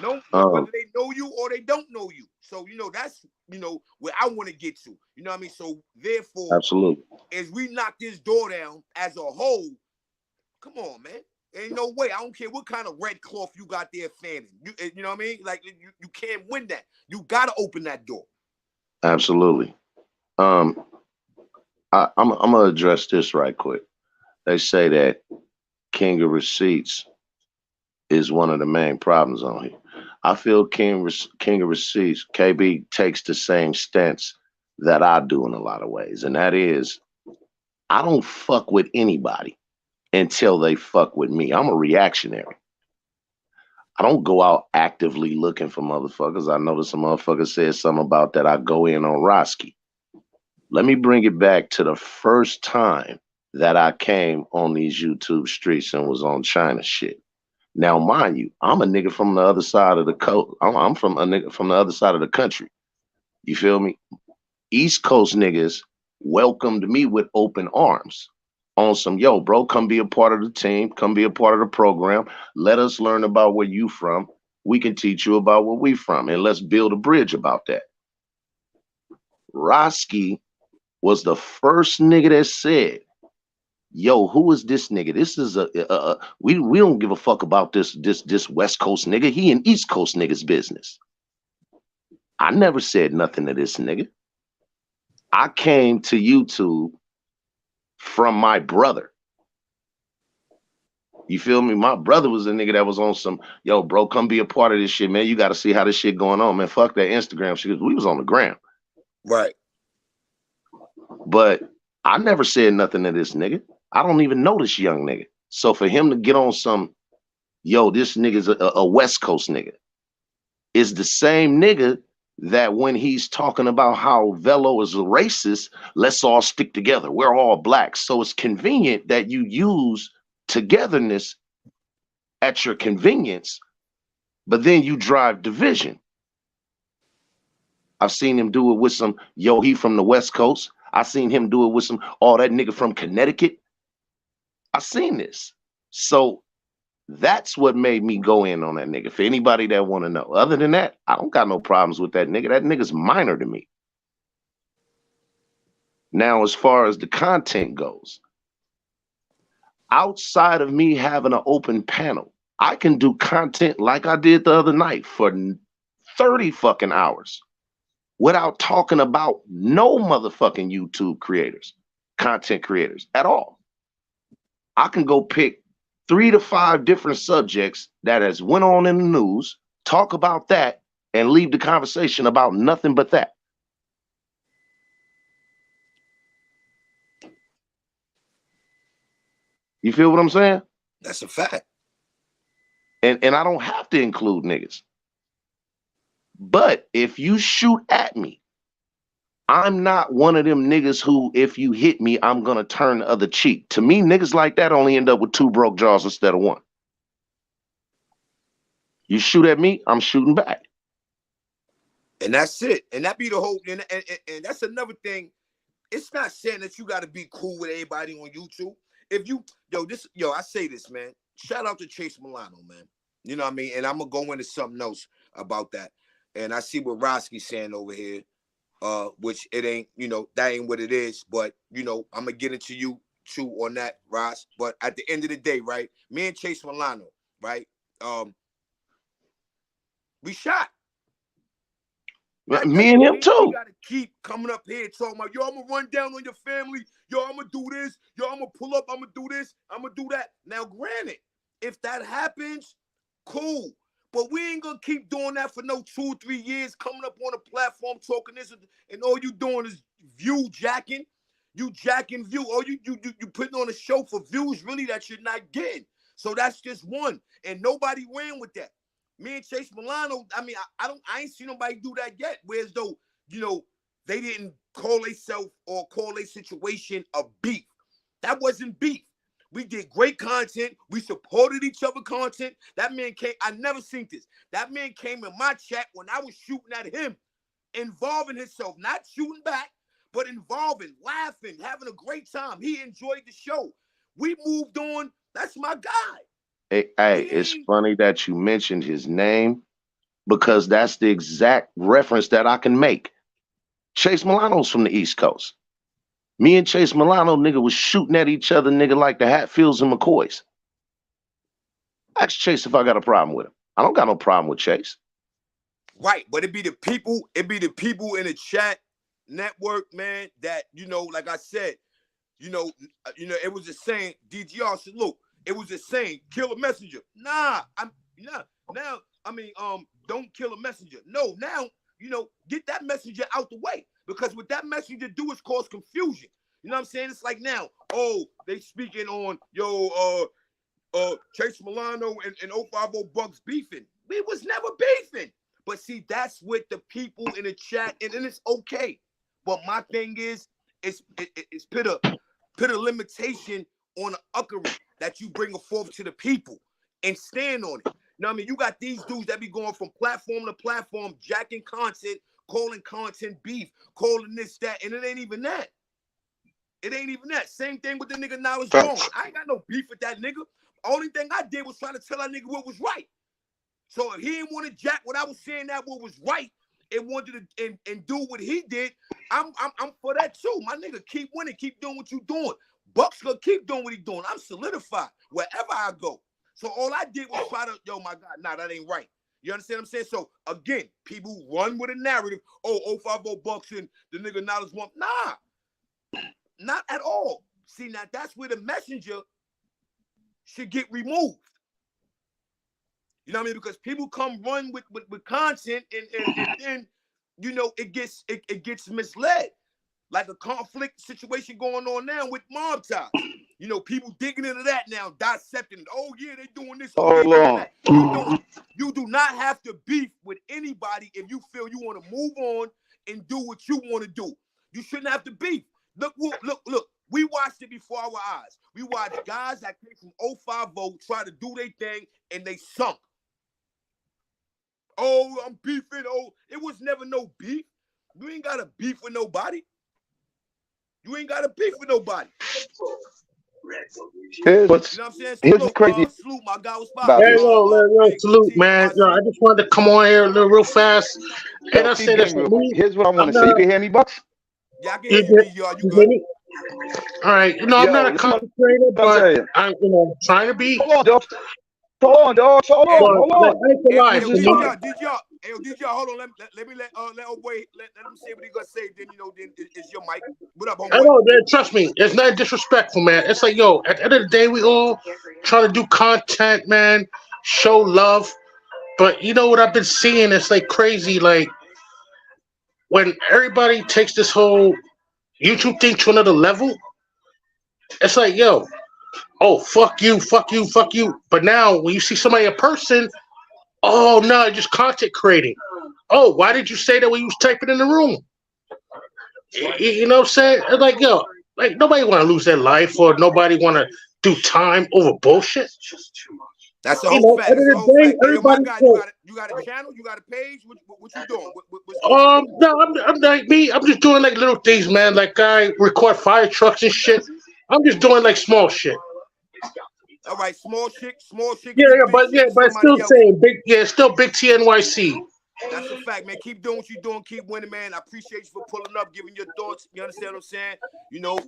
No, whether they know you or they don't know you. So, you know, that's, you know, where I want to get to. You know what I mean? So therefore, absolutely, as we knock this door down as a whole, come on, man. Ain't no way. I don't care what kind of red cloth you got there fanning. You know what I mean? Like you can't win that. You gotta open that door. Absolutely. I'm gonna address this right quick. They say that King of Receipts is one of the main problems on here. I feel King of Receipts, KB, takes the same stance that I do in a lot of ways, and that is, I don't fuck with anybody until they fuck with me. I'm a reactionary. I don't go out actively looking for motherfuckers. I noticed a motherfucker said something about that. I go in on Roski. Let me bring it back to the first time that I came on these YouTube streets and was on China shit. Now, mind you, I'm a nigga from the other side of the coast. I'm from a nigga from the other side of the country. You feel me? East Coast niggas welcomed me with open arms on some, yo, bro, come be a part of the team, come be a part of the program. Let us learn about where you from. We can teach you about where we from, and let's build a bridge about that. Roski was the first nigga that said, yo, who is this nigga? This is we don't give a fuck about this West Coast nigga. He an East Coast nigga's business. I never said nothing to this nigga. I came to YouTube from my brother. You feel me? My brother was a nigga that was on some, yo, bro, come be a part of this shit, man. You got to see how this shit going on, man. Fuck that Instagram shit. We was on the gram. Right. But I never said nothing to this nigga. I don't even know this young nigga. So for him to get on some, yo, this nigga's a West Coast nigga, is the same nigga that when he's talking about how Velo is a racist, let's all stick together. We're all black. So it's convenient that you use togetherness at your convenience, but then you drive division. I've seen him do it with some, yo, he from the West Coast. I seen him do it with some, oh, that nigga from Connecticut. I seen this. So that's what made me go in on that nigga. For anybody that want to know. Other than that, I don't got no problems with that nigga. That nigga's minor to me. Now, as far as the content goes, outside of me having an open panel, I can do content like I did the other night for 30 fucking hours without talking about no motherfucking YouTube creators, content creators at all. I can go pick 3 to 5 different subjects that has went on in the news, talk about that, and leave the conversation about nothing but that. You feel what I'm saying? That's a fact. And I don't have to include niggas. But if you shoot at me, I'm not one of them niggas who, if you hit me, I'm gonna turn the other cheek. To me, niggas like that only end up with 2 broke jaws instead of 1. You shoot at me, I'm shooting back. And that's it. And that be the whole, and that's another thing. It's not saying that you got to be cool with everybody on YouTube. If you, I say this, man. Shout out to Chase Milano, man. You know what I mean? And I'm going to go into something else about that. And I see what Roski's saying over here, which it ain't, that ain't what it is. But, I'm going to get into you too on that, Ros. But at the end of the day, right, me and Chase Milano, right, we shot. Me and him too. You gotta keep coming up here talking about, yo, I'm gonna run down on your family. Yo, I'm gonna do this. Yo, I'm gonna pull up. I'm gonna do this. I'm gonna do that. Now, granted, if that happens, cool. But we ain't gonna keep doing that for no 2 or 3 years, coming up on a platform talking this, and all you doing is view jacking. You jacking view. Or you putting on a show for views really that you're not getting. So that's just one. And nobody ran with that. Me and Chase Milano, I mean, I ain't seen nobody do that yet. Whereas though, they didn't call themselves or call a situation a beef. That wasn't beef. We did great content. We supported each other content. That man came, I never seen this. That man came in my chat when I was shooting at him, involving himself, not shooting back, but involving, laughing, having a great time. He enjoyed the show. We moved on. That's my guy. Hey, it's funny that you mentioned his name because that's the exact reference that I can make. Chase Milano's from the East Coast. Me and Chase Milano, nigga, was shooting at each other, nigga, like the Hatfields and McCoys. Ask Chase if I got a problem with him. I don't got no problem with Chase. Right, but it be the people in the chat network, man, that, like I said, it was the saying, DGR said, look, it was the saying, kill a messenger. Don't kill a messenger. No, now, get that messenger out the way. Because what that messenger do is cause confusion. You know what I'm saying? It's like now, they speaking on, Chase Milano and 050 Bucks beefing. We was never beefing. But see, that's with the people in the chat, and it's okay. But my thing is, it's put a limitation on the uckering that you bring forth to the people and stand on it. You know what I mean? You got these dudes that be going from platform to platform, jacking content, calling content beef, calling this, that, and it ain't even that. It ain't even that. Same thing with the nigga Knowledge Wrong. I ain't got no beef with that nigga. Only thing I did was try to tell that nigga what was right. So if he didn't want to jack what I was saying that what was right and wanted to and do what he did, I'm for that too. My nigga, keep winning, keep doing what you doing. Buck's gonna keep doing what he doing. I'm solidified wherever I go. So all I did was try to, my God, nah, that ain't right. You understand what I'm saying? So again, people run with a narrative. 050 Bucks and the nigga Knowledge Wrong. Nah, not at all. See, now that's where the messenger should get removed. You know what I mean? Because people come run with content and then, it gets misled. Like a conflict situation going on now with mob ties. People digging into that now, dissecting it. Oh, yeah, they doing this. Oh, they doing that. You do not have to beef with anybody if you feel you want to move on and do what you want to do. You shouldn't have to beef. Look. We watched it before our eyes. We watched guys that came from 050 try to do their thing, and they sunk. Oh, I'm beefing. Oh, it was never no beef. You ain't got to beef with nobody. You ain't got to beef with nobody. Here's what's crazy. Salute, my guy was Hey, salute, man. I just wanted to come on here a little real fast. And I say this. Here's what I want to say. You can hear me, Bucks? Yeah, I can hear you. You good? All right. I'm not a content creator, but I'm, trying to be. Hold on, dog. Hold on. DJ, hold on. Let me let him say what he gonna say. Then it's your mic. What up, homeboy? I know, man. Trust me, it's not disrespectful, man. It's like, at the end of the day, we all trying to do content, man. Show love, but you know what I've been seeing? It's like crazy. Like when everybody takes this whole YouTube thing to another level, it's like, oh, fuck you, fuck you, fuck you. But now when you see somebody in person, oh no, just content creating. Oh, why did you say that when you was typing in the room? You know what I'm saying? It's like, yo, like nobody want to lose their life or nobody want to do time over bullshit. That's the whole fact. That's the whole fact. Hey, yo, my guy, you got a channel? You got a page? What you doing? No, I'm like me. I'm just doing like little things, man. Like I record fire trucks and shit. I'm just doing like small shit. All right, small shit. Yeah, but it's still saying big. Yeah, still big TNYC. That's a fact, man. Keep doing what you're doing. Keep winning, man. I appreciate you for pulling up, giving your thoughts. You understand what I'm saying? You know,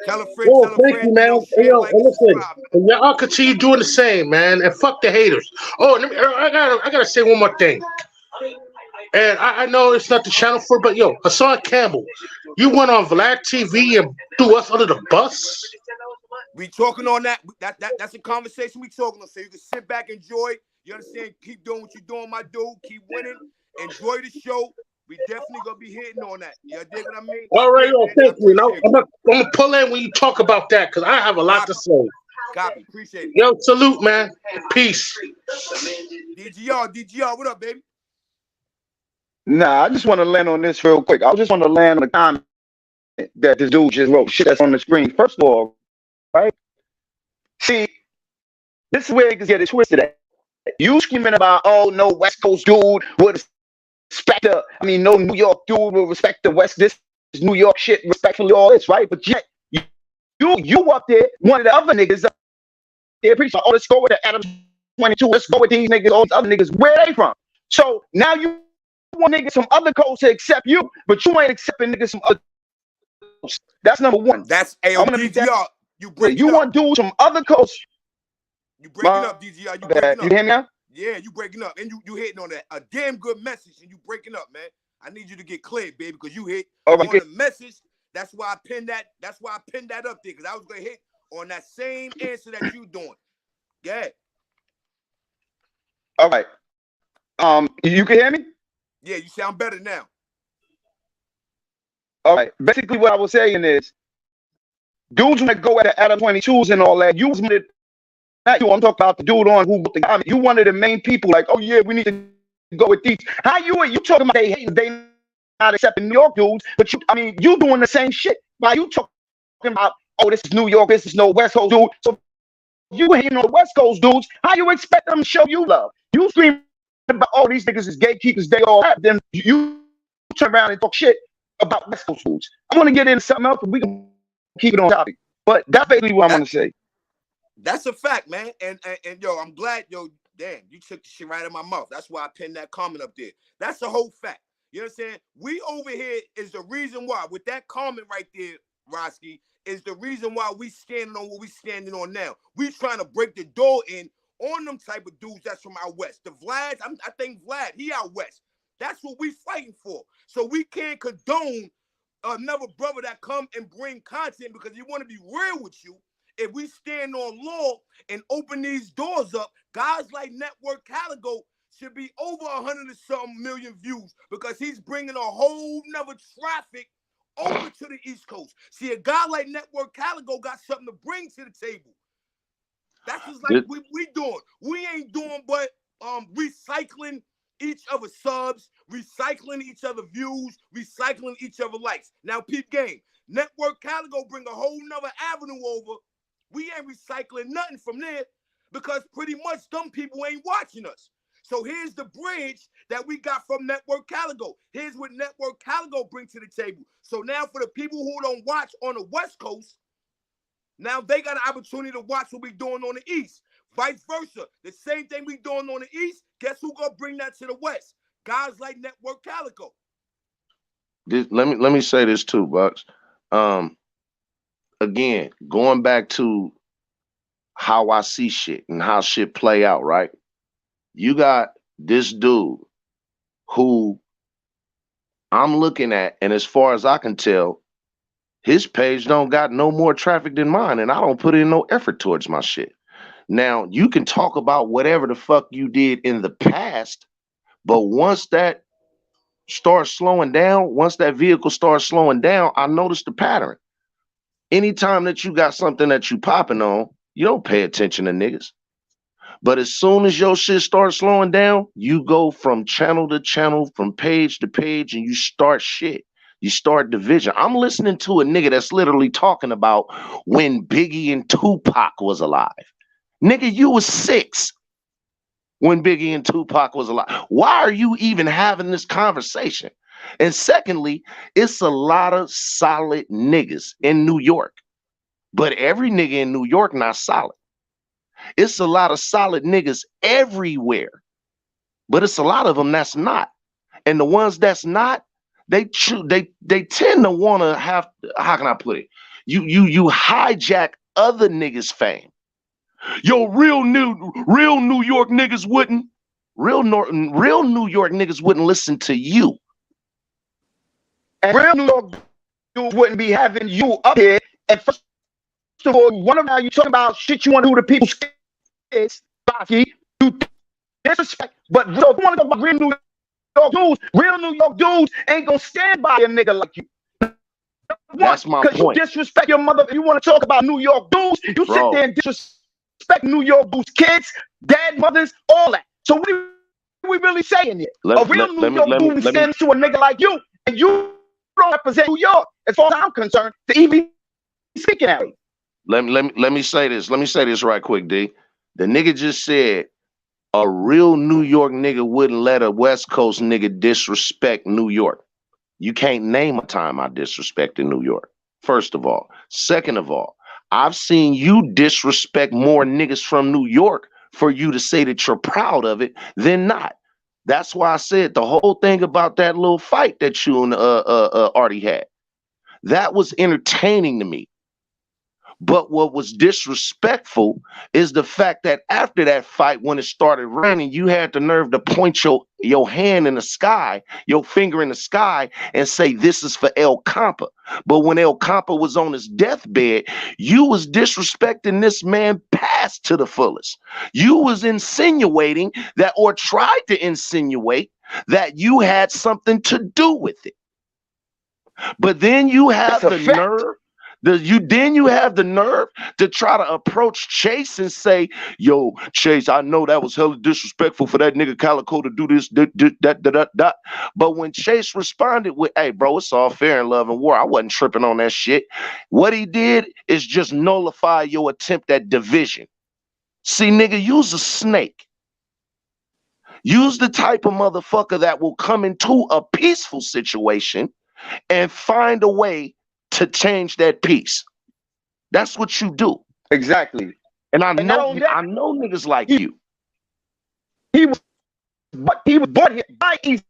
tell a friend, tell a thank friend. You, man. Share, like, listen, and y'all continue doing the same, man. And fuck the haters. Oh, I gotta say one more thing. And I know it's not the channel for it, but yo, Hassan Campbell, you went on Vlad TV and threw us under the bus. We talking on that. That's a conversation we talking on. So you can sit back, enjoy. You understand? Keep doing what you're doing, my dude. Keep winning. Enjoy the show. We definitely gonna be hitting on that. You dig what I mean? All right, yo, thank you. I'm gonna pull in when you talk about that because I have a lot to say. Copy. Appreciate it. Yo, salute, man. Peace. DGR, what up, baby? Nah, I just want to land on this real quick. I just want to land on the comment that this dude just wrote. Shit that's on the screen. First of all, right? See, this is where niggas get it twisted at. You screaming about, oh, no West Coast dude would respect no New York dude would respect the West. This is New York shit, respectfully, all this, right? But yet, you up there, one of the other niggas up there, pretty sure, oh, let's go with the Adam 22, let's go with these niggas, all these other niggas, where they from? So now you want niggas from other coasts to accept you, but you ain't accepting niggas from other coasts. That's number one. That's DGR. You want dudes from other coasts. You breaking up, DGR. You breaking up. You hear me now? Yeah, you breaking up. And you hitting on that. A damn good message, and you breaking up, man. I need you to get clear, baby, because you hit on the message. That's why I pinned that. That's why I pinned that up there, because I was gonna hit on that same answer that you doing. Yeah. All right. You can hear me? Yeah, you sound better now. All right. Basically, what I was saying is, dudes want to go at the Adam 22s and all that. Not you. I'm talking about the dude on who you one of the main people. Like, oh yeah, we need to go with these. How you talking about they not accepting New York dudes, but you doing the same shit. Why you talking about, oh, this is New York, this is no West Coast dude. So you hating on the West Coast dudes, how you expect them to show you love? You scream about, oh, these niggas is gatekeepers, they all that. Then you turn around and talk shit about West Coast dudes. I want to get into something else, but we can keep it on topic. But that's basically what I want to say. That's a fact, man. And yo, I'm glad, damn, you took the shit right out of my mouth. That's why I pinned that comment up there. That's the whole fact. You know what I'm saying? We over here is the reason why, with that comment right there, Roski, is the reason why we standing on what we standing on now. We trying to break the door in on them type of dudes that's from out west. The Vlads, I think Vlad, he out west. That's what we fighting for. So we can't condone another brother that come and bring content because he want to be real with you. If we stand on law and open these doors up, guys like Network Caligo should be over 100 and something million views because he's bringing a whole nother traffic over to the East Coast. See, a guy like Network Caligo got something to bring to the table. That's just like we doing. We ain't doing but recycling each other's subs, recycling each other's views, recycling each other's likes. Now, peep game. Network Caligo bring a whole nother avenue over. We ain't recycling nothing from there because pretty much them people ain't watching us. So here's the bridge that we got from Network Caligo. Here's what Network Caligo brings to the table. So now for the people who don't watch on the West Coast, now they got an opportunity to watch what we doing on the East. Vice versa. The same thing we doing on the East, guess who gonna bring that to the West? Guys like Network Calico. Let me say this too, Bucks. Again, going back to how I see shit and how shit play out, right? You got this dude who I'm looking at, and as far as I can tell, his page don't got no more traffic than mine, and I don't put in no effort towards my shit. Now, you can talk about whatever the fuck you did in the past, but once that starts slowing down, once that vehicle starts slowing down, I noticed the pattern. Anytime that you got something that you popping on, you don't pay attention to niggas. But as soon as your shit starts slowing down, you go from channel to channel, from page to page, and you start shit. You start division. I'm listening to a nigga that's literally talking about when Biggie and Tupac was alive. Nigga, you was 6 when Biggie and Tupac was alive. Why are you even having this conversation? And secondly, it's a lot of solid niggas in New York. But every nigga in New York not solid. It's a lot of solid niggas everywhere. But it's a lot of them that's not. And the ones that's not, they tend to want to have, how can I put it? You hijack other niggas' fame. Yo, real New York niggas wouldn't. Real New York niggas wouldn't listen to you. And real New York dudes wouldn't be having you up here. And first of all, one of now you talking about shit you want to do to people's kids, you disrespect. But so if you want to talk about real New York dudes ain't gonna stand by a nigga like you. That's my point. Because you disrespect your mother. You want to talk about New York dudes, you sit there and disrespect New York dudes, kids, dad, mothers, all that. So what are we really saying here? A real New York dude stands to a nigga like you, and you don't represent New York, as far as I'm concerned, to even speaking at me. Let me say this. Let me say this right quick, D. The nigga just said a real New York nigga wouldn't let a West Coast nigga disrespect New York. You can't name a time I disrespected New York, first of all. Second of all, I've seen you disrespect more niggas from New York for you to say that you're proud of it than not. That's why I said the whole thing about that little fight that you and Artie had. That was entertaining to me. But what was disrespectful is the fact that after that fight, when it started raining, you had the nerve to point your hand in the sky, your finger in the sky, and say, this is for El Compa. But when El Compa was on his deathbed, you was disrespecting this man past to the fullest. You was insinuating that, or tried to insinuate that you had something to do with it. But then you have the nerve. You have the nerve to try to approach Chase and say, yo, Chase, I know that was hella disrespectful for that nigga Calico to do this, that. But when Chase responded with, hey, bro, it's all fair in love and war, I wasn't tripping on that shit. What he did is just nullify your attempt at division. See, nigga, use a snake. Use the type of motherfucker that will come into a peaceful situation and find a way to change that peace. That's what you do. Exactly. And I know niggas like you. He was born here by East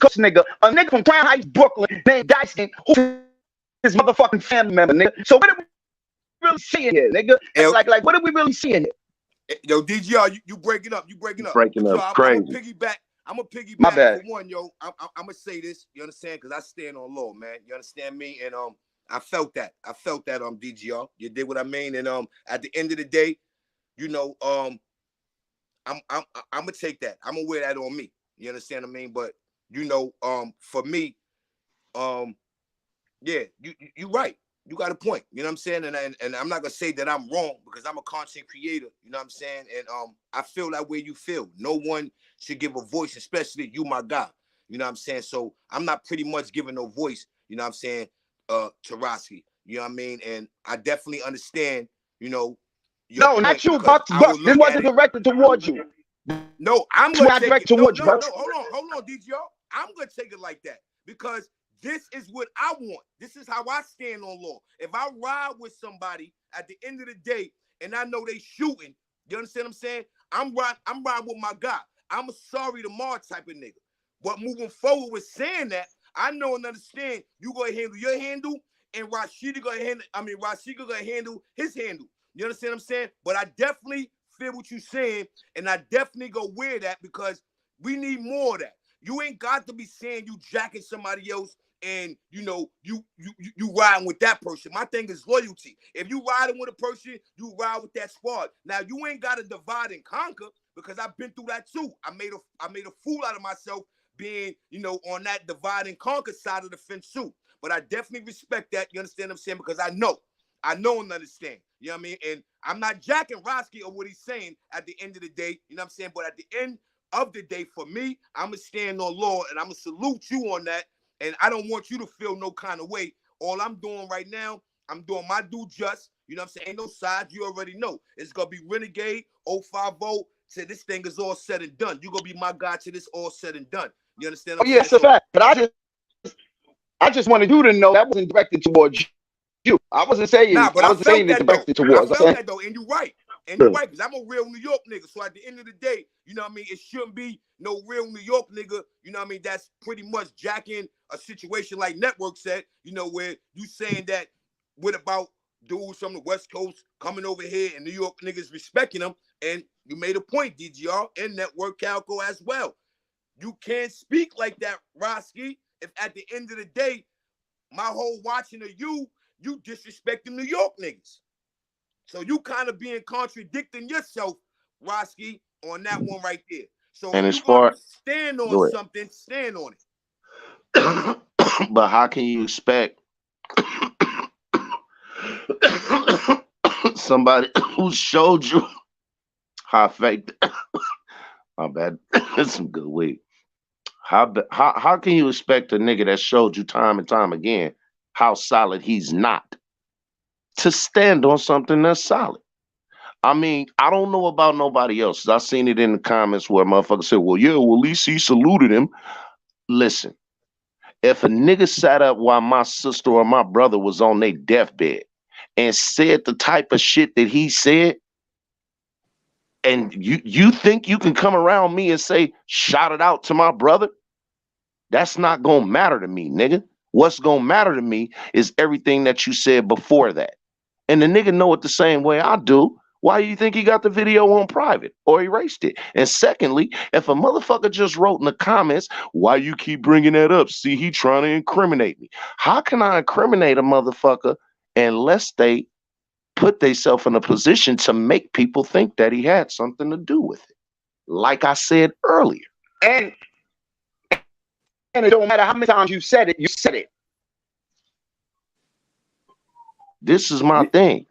Coast nigga. A nigga from Crown Heights, Brooklyn, named Dyson, who his motherfucking family member, nigga. So what are we really seeing here, nigga? Like what are we really seeing here? Yo, DGR, you breaking up. You breaking up. Breaking up. So crazy. I'm gonna piggyback for one, yo. I'm gonna say this, you understand? Because I stand on law, man. You understand me? And I felt that. DGR. You did what I mean. And at the end of the day, you know, I'm gonna take that. I'm gonna wear that on me. You understand what I mean? But you know, for me, yeah, you right. You got a point. You know what I'm saying? And I'm not gonna say that I'm wrong because I'm a content creator. You know what I'm saying? And I feel that way you feel. No one should give a voice, especially you, my guy. You know what I'm saying? So I'm not pretty much giving no voice. You know what I'm saying? To Roski. You know what I mean? And I definitely understand. You know. No, not you, Buck. This wasn't directed towards you. No, I'm gonna take it. No, hold on, DGR. I'm gonna take it like that because this is what I want. This is how I stand on law. If I ride with somebody at the end of the day and I know they shooting, you understand what I'm saying? I'm riding with my guy. I'm a sorry tomorrow type of nigga. But moving forward with saying that, I know and understand you gonna handle your handle and Rashida gonna handle his handle. You understand what I'm saying? But I definitely feel what you're saying, and I definitely go wear that because we need more of that. You ain't got to be saying you jacking somebody else and you know you riding with that person. My thing is loyalty. If you riding with a person, you ride with that squad. Now you ain't got to divide and conquer because I've been through that too. I made a fool out of myself being, you know, on that divide and conquer side of the fence too. But I definitely respect that. You understand what I'm saying? Because I know. I know and understand. You know what I mean? And I'm not jacking Roski or what he's saying at the end of the day. You know what I'm saying? But at the end of the day, for me, I'm going to stand on law, and I'm going to salute you on that. And I don't want you to feel no kind of way. All I'm doing right now, I'm doing my due just. You know what I'm saying? Ain't no sides. You already know. It's going to be Renegade 050 till this thing is all said and done. You're going to be my guy till this all said and done. You understand what I'm yes, saying? a fact. But I just wanted you to know that wasn't directed towards you. I wasn't saying, nah, but I I wasn't felt saying that it directed though. towards. I felt that though, and you're right. And you're right, because I'm a real New York nigga. So at the end of the day, you know what I mean? It shouldn't be no real New York nigga, you know what I mean? That's pretty much jacking a situation like Network said, you know, where you saying that what about dudes from the West Coast coming over here and New York niggas respecting them? And you made a point, DGR, and Network Calco as well. You can't speak like that, Roski, if at the end of the day, my whole watching of you disrespecting New York niggas. So you kind of being contradicting yourself, Roski, on that one right there. So And if as you're going far, to stand on go ahead. something, stand on it. But how can you expect somebody who showed you how fake? My bad. That's some good weed. How can you expect a nigga that showed you time and time again how solid he's not to stand on something that's solid? I mean, I don't know about nobody else. I seen it in the comments where motherfuckers said, well, yeah, well, at least he saluted him. Listen, if a nigga sat up while my sister or my brother was on their deathbed and said the type of shit that he said, and you think you can come around me and say, shout it out to my brother? That's not gonna matter to me, nigga. What's gonna matter to me is everything that you said before that. And the nigga know it the same way I do. Why do you think he got the video on private or erased it? And secondly, if a motherfucker just wrote in the comments, why you keep bringing that up? See, he trying to incriminate me. How can I incriminate a motherfucker unless they put themselves in a position to make people think that he had something to do with it? Like I said earlier. And it don't matter how many times you said it, you said it. This is my thing.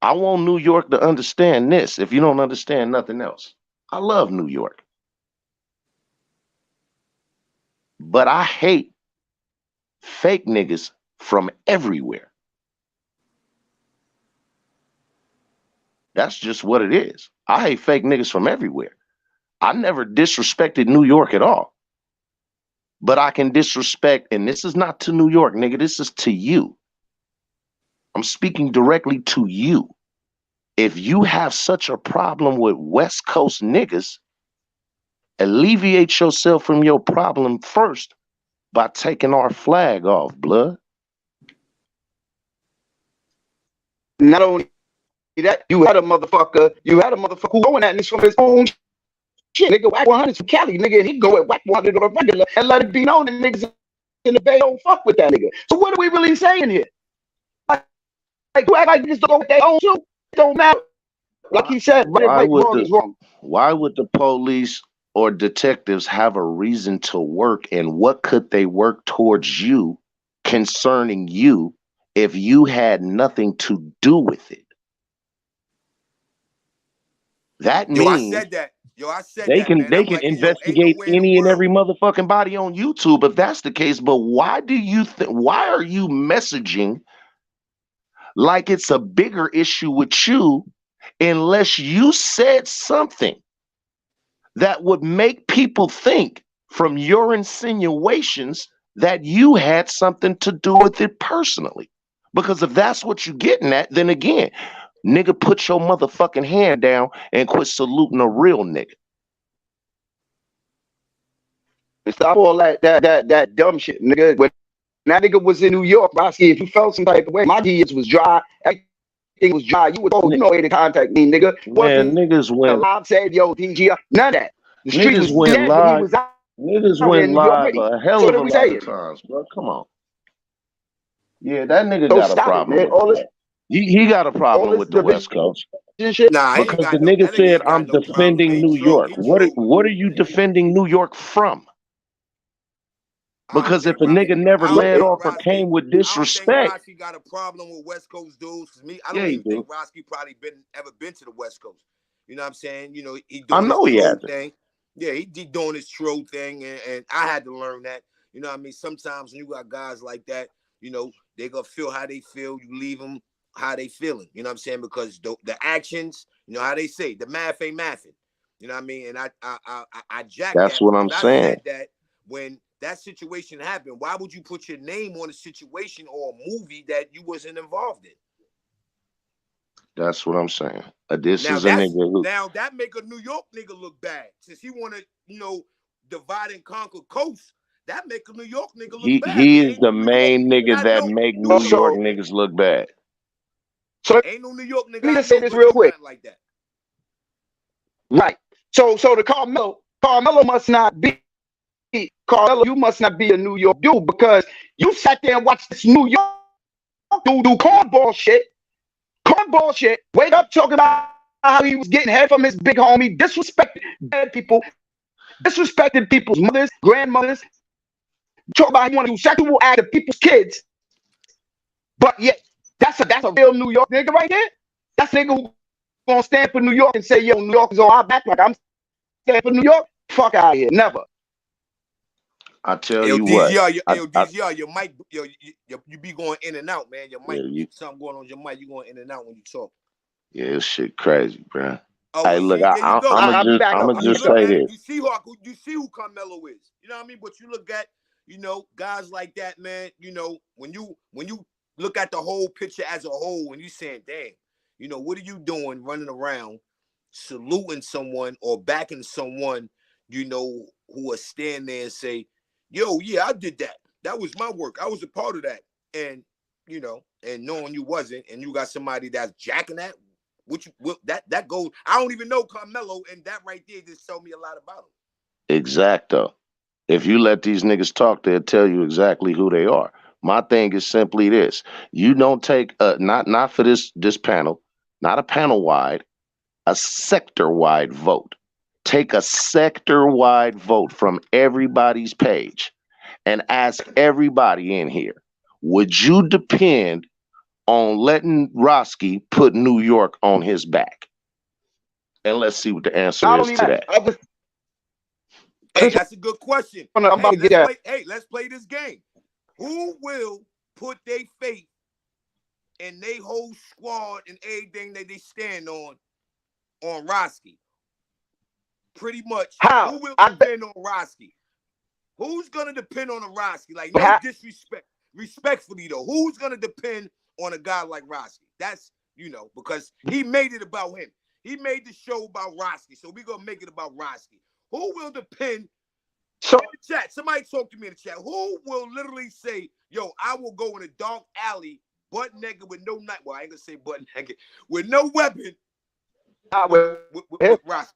I want New York to understand this. If you don't understand nothing else, I love New York. But I hate fake niggas from everywhere. That's just what it is. I hate fake niggas from everywhere. I never disrespected New York at all. But I can disrespect, and this is not to New York, nigga. This is to you. I'm speaking directly to you. If you have such a problem with West Coast niggas, alleviate yourself from your problem first by taking our flag off, blood. Not only that, you had a motherfucker who going at this from his own shit. Nigga, whack 100 from Cali, nigga, and he go at whack 100 on a regular and let it be known that niggas in the Bay don't fuck with that nigga. So what are we really saying here? Like you act like niggas don't go with their own too. It don't matter. Like he said, right, wrong is wrong. Why would the police or detectives have a reason to work, and what could they work towards you concerning you if you had nothing to do with it? That means I said that. I said they that, can man. they can investigate any and every motherfucking body on YouTube if that's the case. But why do you think? Why are you messaging like it's a bigger issue with you, unless you said something that would make people think from your insinuations that you had something to do with it personally? Because if that's what you're getting at, then again, nigga, put your motherfucking hand down and quit saluting a real nigga. Stop all that dumb shit, nigga. When that nigga was in New York, Roski, if you felt some type of way, my DMs was dry. Everything was dry. You would you know way to contact me, nigga. Man, niggas went live, said, yo, DG, none of that. The street was went dead live. when he was out. Niggas went live a hell of a lot of times, bro. Come on. Yeah, that nigga got a problem with that. He got a problem with the West Coast. Nah, because the nigga said, I'm defending New York. What are you defending New York from? Because if a nigga never led off or Roski, came with I don't disrespect, think Roski got a problem with West Coast dudes. Cause me, I yeah, don't he even do. think Roski probably ever been to the West Coast. You know what I'm saying? You know, he I doing know his he troll hasn't. thing. Yeah, he doing his troll thing, and I had to learn that. You know what I mean? Sometimes when you got guys like that, you know, they gonna feel how they feel. You leave them how they feeling. You know what I'm saying? Because the actions, you know how they say, the math ain't mathing. You know what I mean? And I jack That's that what I'm because I saying. said that when that situation happened, why would you put your name on a situation or a movie that you wasn't involved in? That's what I'm saying. This Now is a nigga who. now that make a New York nigga look bad. Since he want to, you know, divide and conquer coast, that make a New York nigga look bad. He is the main nigga that make New York So- niggas look bad. So Ain't no New York nigga. let me just say this real quick. Like that. Right. So the Carmelo must not be Carmelo. You must not be a New York dude because you sat there and watched this New York dude do cornball shit. Cornball shit. Wake up talking about how he was getting head from his big homie, disrespected dead people, disrespected people's mothers, grandmothers. Talk about he want to do sexual act of people's kids. But yet, that's a real New York nigga right there. That's a nigga who gonna stand for New York and say, yo, New York is on our back like I'm standing for New York. Fuck out of here. Never. I tell you what. DZR, your mic, you be going in and out, man. Your mic, something going on with your mic. You going in and out when you talk. Yeah, this shit crazy, bro. Oh, hey, look, I'm gonna just say this. You see who Carmelo is. You know what I mean? But you look at, you know, guys like that, man. You know, when you look at the whole picture as a whole, and you saying, damn, you know, what are you doing running around saluting someone or backing someone, you know, who will stand there and say, yo, yeah, I did that. That was my work. I was a part of that. And, you know, and knowing you wasn't, and you got somebody that's jacking that, that goes, I don't even know Carmelo, and that right there just tell me a lot about him. Exacto. If you let these niggas talk, they'll tell you exactly who they are. My thing is simply this: you don't take not for this panel, not a panel wide, a sector wide vote. Take a sector wide vote from everybody's page and ask everybody in here: would you depend on letting Roski put New York on his back? And let's see what the answer is to that. Hey, that's a good question. Let's play this game. Who will put their faith and their whole squad and everything that they stand on Roski? Pretty much. How? Who will depend on Roski? Who's gonna depend on a Roski? Like, no disrespect. Respectfully though, who's gonna depend on a guy like Roski? That's, you know, because he made it about him. He made the show about Roski, so we're gonna make it about Roski. Who will depend? So in the chat, somebody talk to me in the chat. Who will literally say, yo, I will go in a dark alley, butt naked with no knife. Well, I ain't gonna say butt naked, with no weapon. With Roski.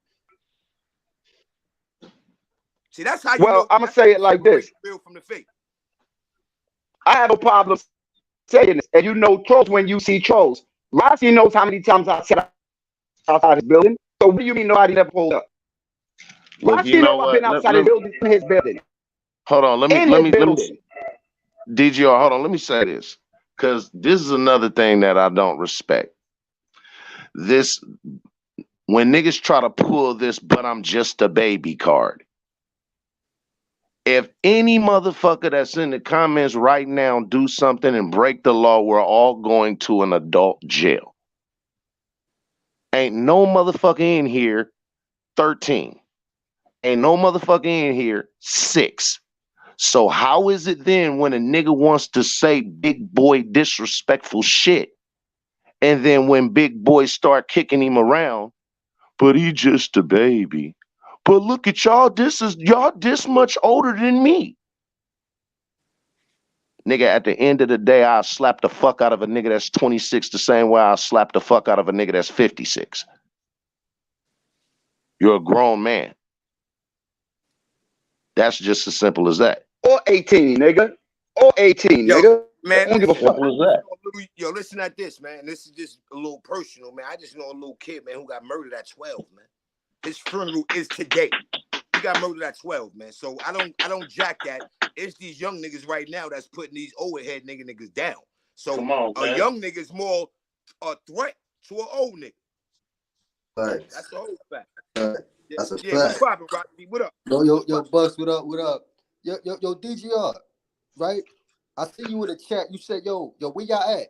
See, that's how you know. I'm gonna say it like this. From the fake. I have a problem saying this, and you know trolls when you see trolls. Roski knows how many times I said outside his building. So what do you mean nobody never pulled up? Roski know I've been outside his building, in his building. Hold on, let me DGR, hold on, let me say this, because this is another thing that I don't respect. This, when niggas try to pull this "but I'm just a baby" card. If any motherfucker that's in the comments right now do something and break the law, we're all going to an adult jail. Ain't no motherfucker in here 13. Ain't no motherfucker in here 6. So how is it then when a nigga wants to say big boy disrespectful shit, and then when big boys start kicking him around, but he just a baby. But look at y'all, y'all this much older than me. Nigga, at the end of the day, I'll slap the fuck out of a nigga that's 26 the same way I'll slap the fuck out of a nigga that's 56. You're a grown man. That's just as simple as that. Or 18, nigga. Or 18, nigga. Man, I don't give a fuck. Yo, listen at this, man. This is just a little personal, man. I just know a little kid, man, who got murdered at 12, man. His funeral is today. he got murdered at 12, man. So I don't jack that. It's these young niggas right now that's putting these overhead niggas down. So Come on, a young nigga's more a threat to an old nigga. Right. That's the whole fact. That's a Yeah, what's fact. poppin', Rocky? What up? Yo, Bus, what up? Yo, DGR, right? I see you in the chat. You said, yo, where y'all at?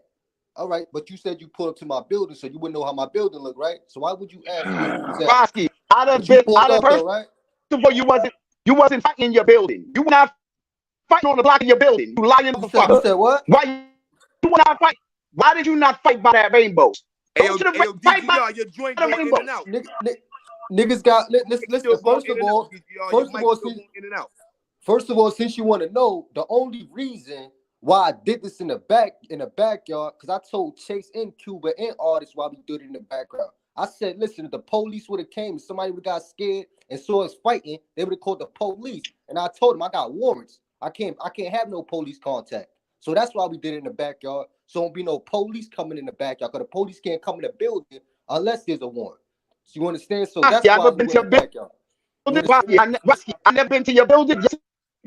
All right, but you said you pulled up to my building, so you wouldn't know how my building looked, right? So why would you ask me where you was at? Roski, I done But you been, pulled I done up though, first right? of all, you wasn't fighting in your building. You were not fighting on the block of your building. You lying You motherfucker. said what? Why you were not fight? Why did you not fight by that rainbow? Hey, Go yo, to the fight by DGR, your joint the going in rainbow. and out. Niggas got listen. Still going First in of and out, all, DGR. Your mic still going in and out. First of all, since you want to know, the only reason why I did this in the backyard, because I told Chase and Cuba and artists why we did it in the background. I said, listen, if the police would have came, if somebody would have got scared and saw us fighting, they would have called the police. And I told them I got warrants. I can't have no police contact. So that's why we did it in the backyard. So don't be no police coming in the backyard, because the police can't come in the building unless there's a warrant. So you understand? So that's why we went in the backyard. I never been to your building. Yes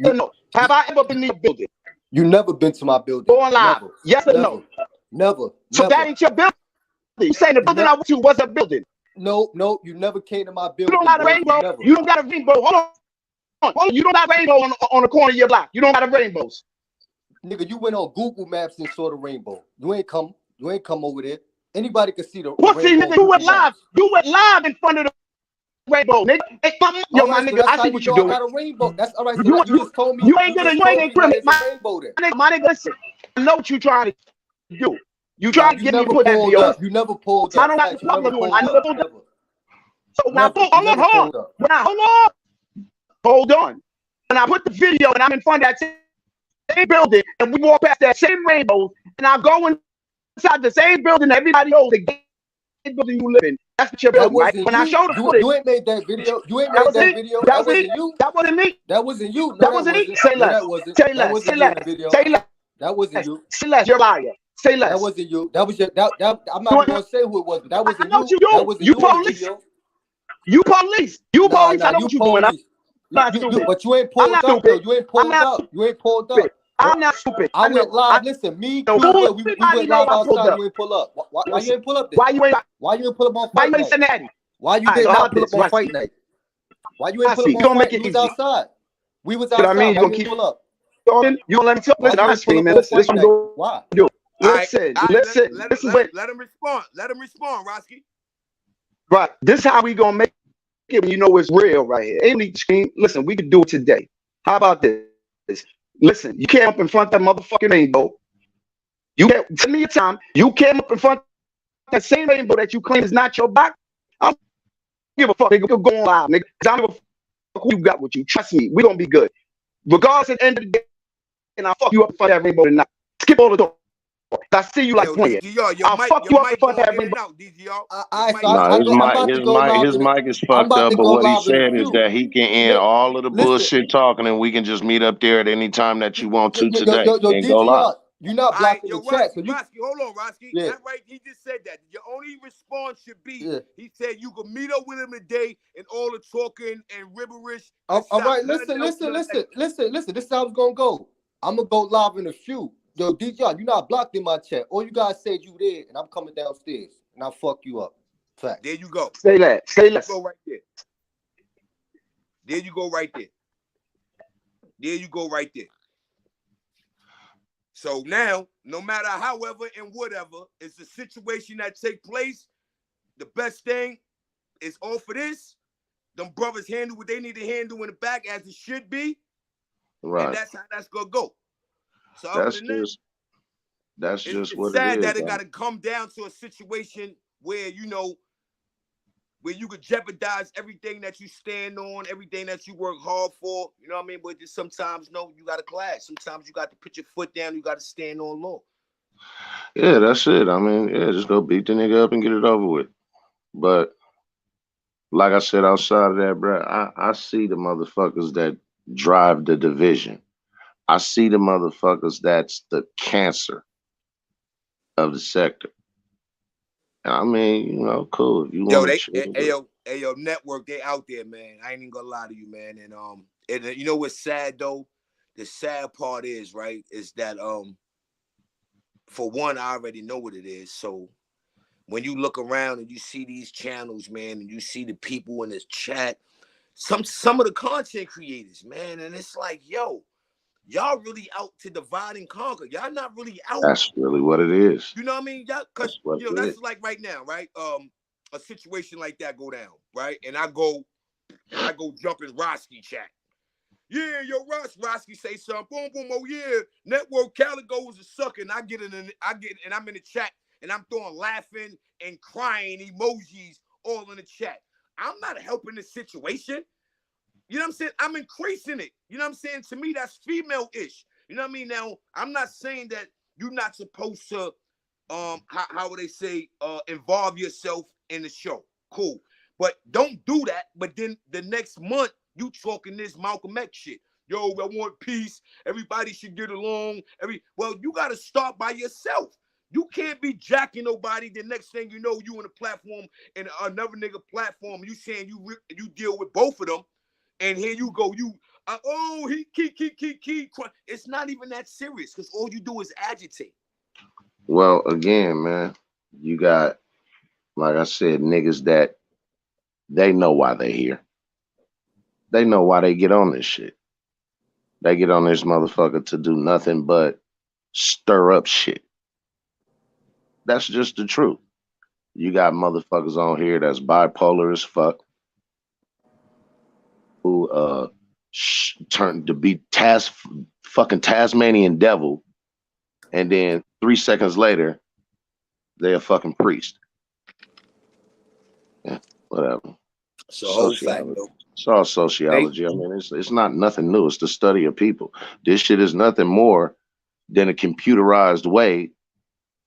or no? Have I ever been to your building? You never been to my building. Go on live. Never. Yes or no? Never. So that ain't your building. You saying the building I went to was a building. No, you never came to my You building. don't got a rainbow. Never. You don't got a rainbow. Hold on. You don't got a rainbow on the corner of your block. You don't got a rainbows. Nigga, you went on Google Maps and saw the rainbow. You ain't come over there. Anybody can see the What? See, nigga, you went live. You went live in front of the rainbow, nigga. Hey, yo, my nigga, I see what you doing. Got a rainbow. That's all right. So You just told me you ain't gonna incriminate my rainbow there. My nigga, listen. I know what you trying to do. You trying to get me to put that pulled video. up. You never pulled up. I don't have to fuck with you. I never pulled up. So now, hold on. When I put the video and I'm in front of that same building and we walk past that same rainbow and I go inside the same building that everybody knows, the same building you live in, that's what your building, right? When I showed the footage, you ain't made that video. You ain't made that video. That wasn't you. That wasn't me. That wasn't you. That wasn't me. Say less. Say less. Say less. Say less. That wasn't you. Say less. You're a liar. Say less. That wasn't you. That was your. I'm not gonna say who it was, but that wasn't you. That wasn't you. Police. You police. You police. I know what you doing. But you ain't pulled up though. You ain't pulled up. You ain't pulled up. I'm not stupid. I went live. Listen, we went live outside. You ain't pull up. Why you ain't pull up there? Why you ain't pull up on fight night? Cincinnati? Why you did not pull up on fight night? Why you ain't pull up on fight night? We was outside. We was outside. Why you ain't pull up? You don't let me talk. Listen, I'm just saying, man. Listen, why? Listen. Let him respond. Let him respond, Roski. Right. This is how we gonna make it when you know it's real right here. Ain't screen. Listen, we can do it today. How about this? Listen, you came up in front of that motherfucking rainbow. You tell me your time. You came up in front of that same rainbow that you claim is not your back. I don't give a fuck. Nigga, we're going live, nigga. Cause I don't give a fuck who you got with you. Trust me, we're gonna be good. Regardless at the end of the day, and I'll fuck you up in front of that rainbow tonight. Skip all the door. I see you like playing. I'll fuck you up in front of that rainbow. His mic is fucked up, but what he's saying is that he can end all of the bullshit talking and we can just meet up there at any time that you want to today and go live. You're not blocking the chat. So Roski, hold on, Roski. Yeah. That right, he just said that. Your only response should be, he said you could meet up with him today and all the talking and ribberish. All right, listen. This is how it's gonna go. I'm gonna go live in a few. Yo, DJ, you're not blocked in my chat. All you guys said you there, and I'm coming downstairs, and I'll fuck you up. Fact. There you go. Say that. Say less. Go right there. There you go right there. There you go right there. So now, no matter however and whatever, it's a situation that take place. The best thing is all for this. Them brothers handle what they need to handle in the back as it should be. Right. And that's how that's gonna go. So that's just what it is. It's sad that it gotta come down to a situation where where you could jeopardize everything that you stand on, everything that you work hard for. You know what I mean? But just sometimes, you got to clash. Sometimes you got to put your foot down. You got to stand on law. Yeah, that's it. I mean, just go beat the nigga up and get it over with. But like I said, outside of that, bro, I see the motherfuckers that drive the division. I see the motherfuckers that's the cancer of the sector. I mean, cool. If you want Hey, yo, network, they out there, man. I ain't even gonna lie to you, man. And you know what's sad though? The sad part is, right, is that for one, I already know what it is. So when you look around and you see these channels, man, and you see the people in this chat, some of the content creators, man, and it's like, yo, y'all really out to divide and conquer. Y'all not really out. That's really what it is. You know what I mean? Y'all, cause you know that's like right now, right? A situation like that go down, right? And I go jump in Roski chat. Yeah, yo, Roski say something. Boom, boom. Oh yeah, network Caligo is a sucker. And and I'm in the chat and I'm throwing laughing and crying emojis all in the chat. I'm not helping the situation. You know what I'm saying? I'm increasing it. You know what I'm saying? To me, that's female-ish. You know what I mean? Now, I'm not saying that you're not supposed to, how would they say, involve yourself in the show. Cool. But don't do that. But then the next month, you talking this Malcolm X shit. Yo, I want peace. Everybody should get along. Well, you got to start by yourself. You can't be jacking nobody. The next thing you know, you on a platform and another nigga platform. You saying you deal with both of them. And here you go, he It's not even that serious because all you do is agitate. Well, again, man, you got, like I said, niggas that they know why they're here. They know why they get on this shit. They get on this motherfucker to do nothing but stir up shit. That's just the truth. You got motherfuckers on here that's bipolar as fuck, who turned to be fucking Tasmanian devil, and then 3 seconds later, they're a fucking priest. Yeah, whatever. Sociology. It's all sociology. I mean, it's not nothing new. It's the study of people. This shit is nothing more than a computerized way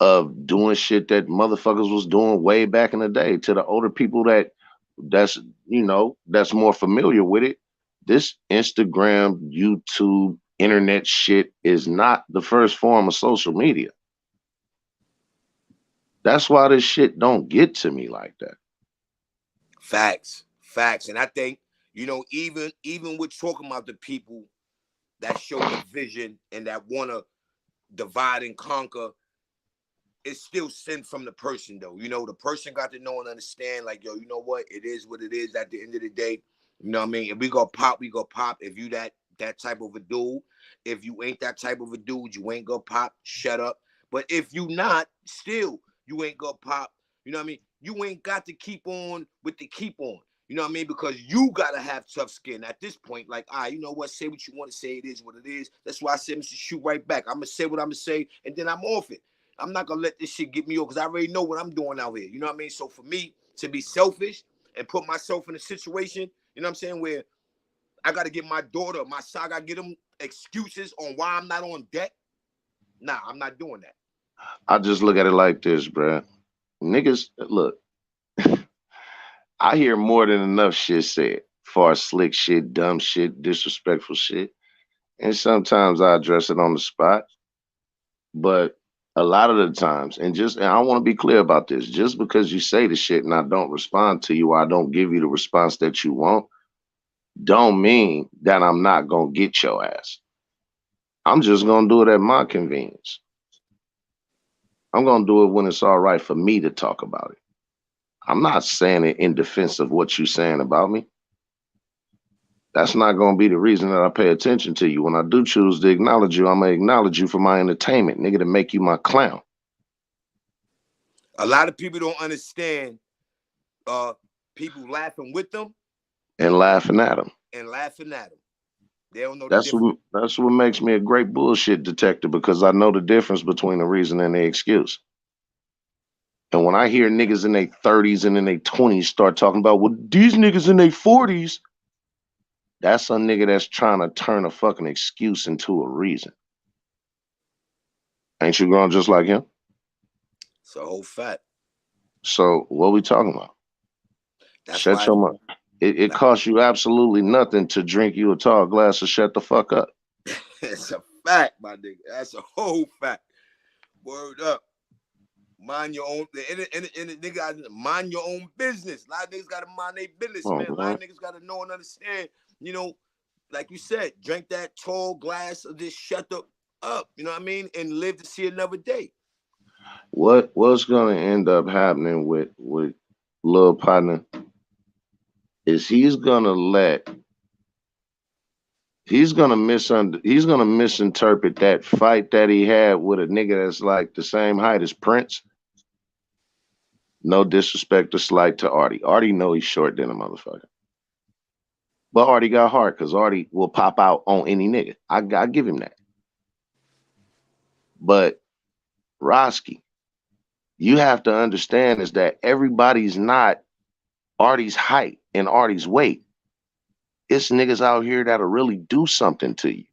of doing shit that motherfuckers was doing way back in the day. To the older people that's more familiar with it, this Instagram, YouTube, internet shit is not the first form of social media. That's why this shit don't get to me like that. Facts. And I think, even with talking about the people that show the vision and that want to divide and conquer, it's still sent from the person, though. The person got to know and understand, like, yo, you know what? It is what it is at the end of the day. You know what I mean? If we go pop, we go pop. If you that type of a dude, if you ain't that type of a dude, you ain't go pop, shut up. But if you not, still, you ain't go pop. You know what I mean? You ain't got to keep on with the keep on. You know what I mean? Because you got to have tough skin at this point. Like, you know what? Say what you want to say. It is what it is. That's why I said, Mr. Shoot right back. I'm going to say what I'm going to say, and then I'm off it. I'm not going to let this shit get me off because I already know what I'm doing out here. You know what I mean? So for me to be selfish and put myself in a situation, you know what I'm saying, where I got to get my daughter, my son, I got to get them excuses on why I'm not on deck. Nah, I'm not doing that. I just look at it like this, bruh. Niggas, look, I hear more than enough shit said, far as slick shit, dumb shit, disrespectful shit. And sometimes I address it on the spot. But a lot of the times, and I want to be clear about this, just because you say the shit and I don't respond to you or I don't give you the response that you want, don't mean that I'm not going to get your ass. I'm just going to do it at my convenience. I'm going to do it when it's all right for me to talk about it. I'm not saying it in defense of what you're saying about me. That's not going to be the reason that I pay attention to you. When I do choose to acknowledge you, I'm going to acknowledge you for my entertainment, nigga, to make you my clown. A lot of people don't understand people laughing with them. And laughing at them. They don't know the difference. That's what makes me a great bullshit detector, because I know the difference between the reason and the excuse. And when I hear niggas in their 30s and in their 20s start talking about, well, these niggas in their 40s, that's a nigga that's trying to turn a fucking excuse into a reason. Ain't you grown just like him? It's a whole fact. So what we talking about? Shut your mouth. It costs you absolutely nothing to drink you a tall glass of shut the fuck up. It's a fact, my nigga. That's a whole fact. Word up. Mind your own. And the nigga gotta mind your own business. A lot of niggas gotta mind their business, Oh, man. A lot of niggas gotta know and understand. You know, like you said, drink that tall glass of this shut up. You know what I mean, and live to see another day. What's gonna end up happening with Lil Partner is he's gonna misinterpret that fight that he had with a nigga that's like the same height as Prince. No disrespect or slight to Artie. Artie know he's short than a motherfucker. But Artie got heart because Artie will pop out on any nigga. I give him that. But Roski, you have to understand is that everybody's not Artie's height and Artie's weight. It's niggas out here that'll really do something to you.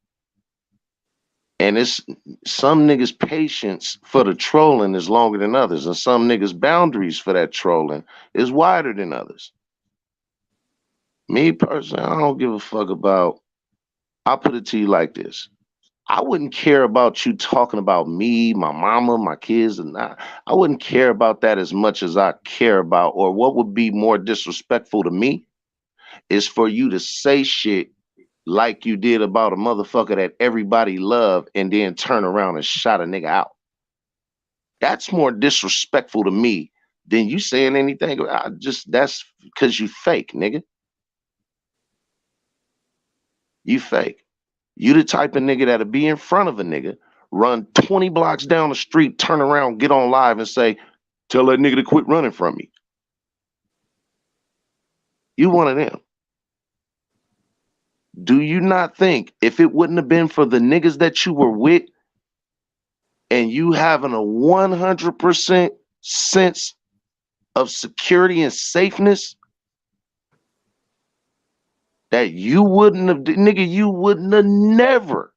And it's some niggas' patience for the trolling is longer than others, and some niggas' boundaries for that trolling is wider than others. Me personally, I don't give a fuck about. I'll put it to you like this. I wouldn't care about you talking about me, my mama, my kids, and I wouldn't care about that as much as I care about, or what would be more disrespectful to me is for you to say shit like you did about a motherfucker that everybody loved and then turn around and shot a nigga out. That's more disrespectful to me than you saying anything. That's because you fake, nigga. You fake. You the type of nigga that'll be in front of a nigga, run 20 blocks down the street, turn around, get on live and say, tell that nigga to quit running from me. You one of them. Do you not think if it wouldn't have been for the niggas that you were with and you having a 100% sense of security and safeness, that you wouldn't have, nigga, you wouldn't have never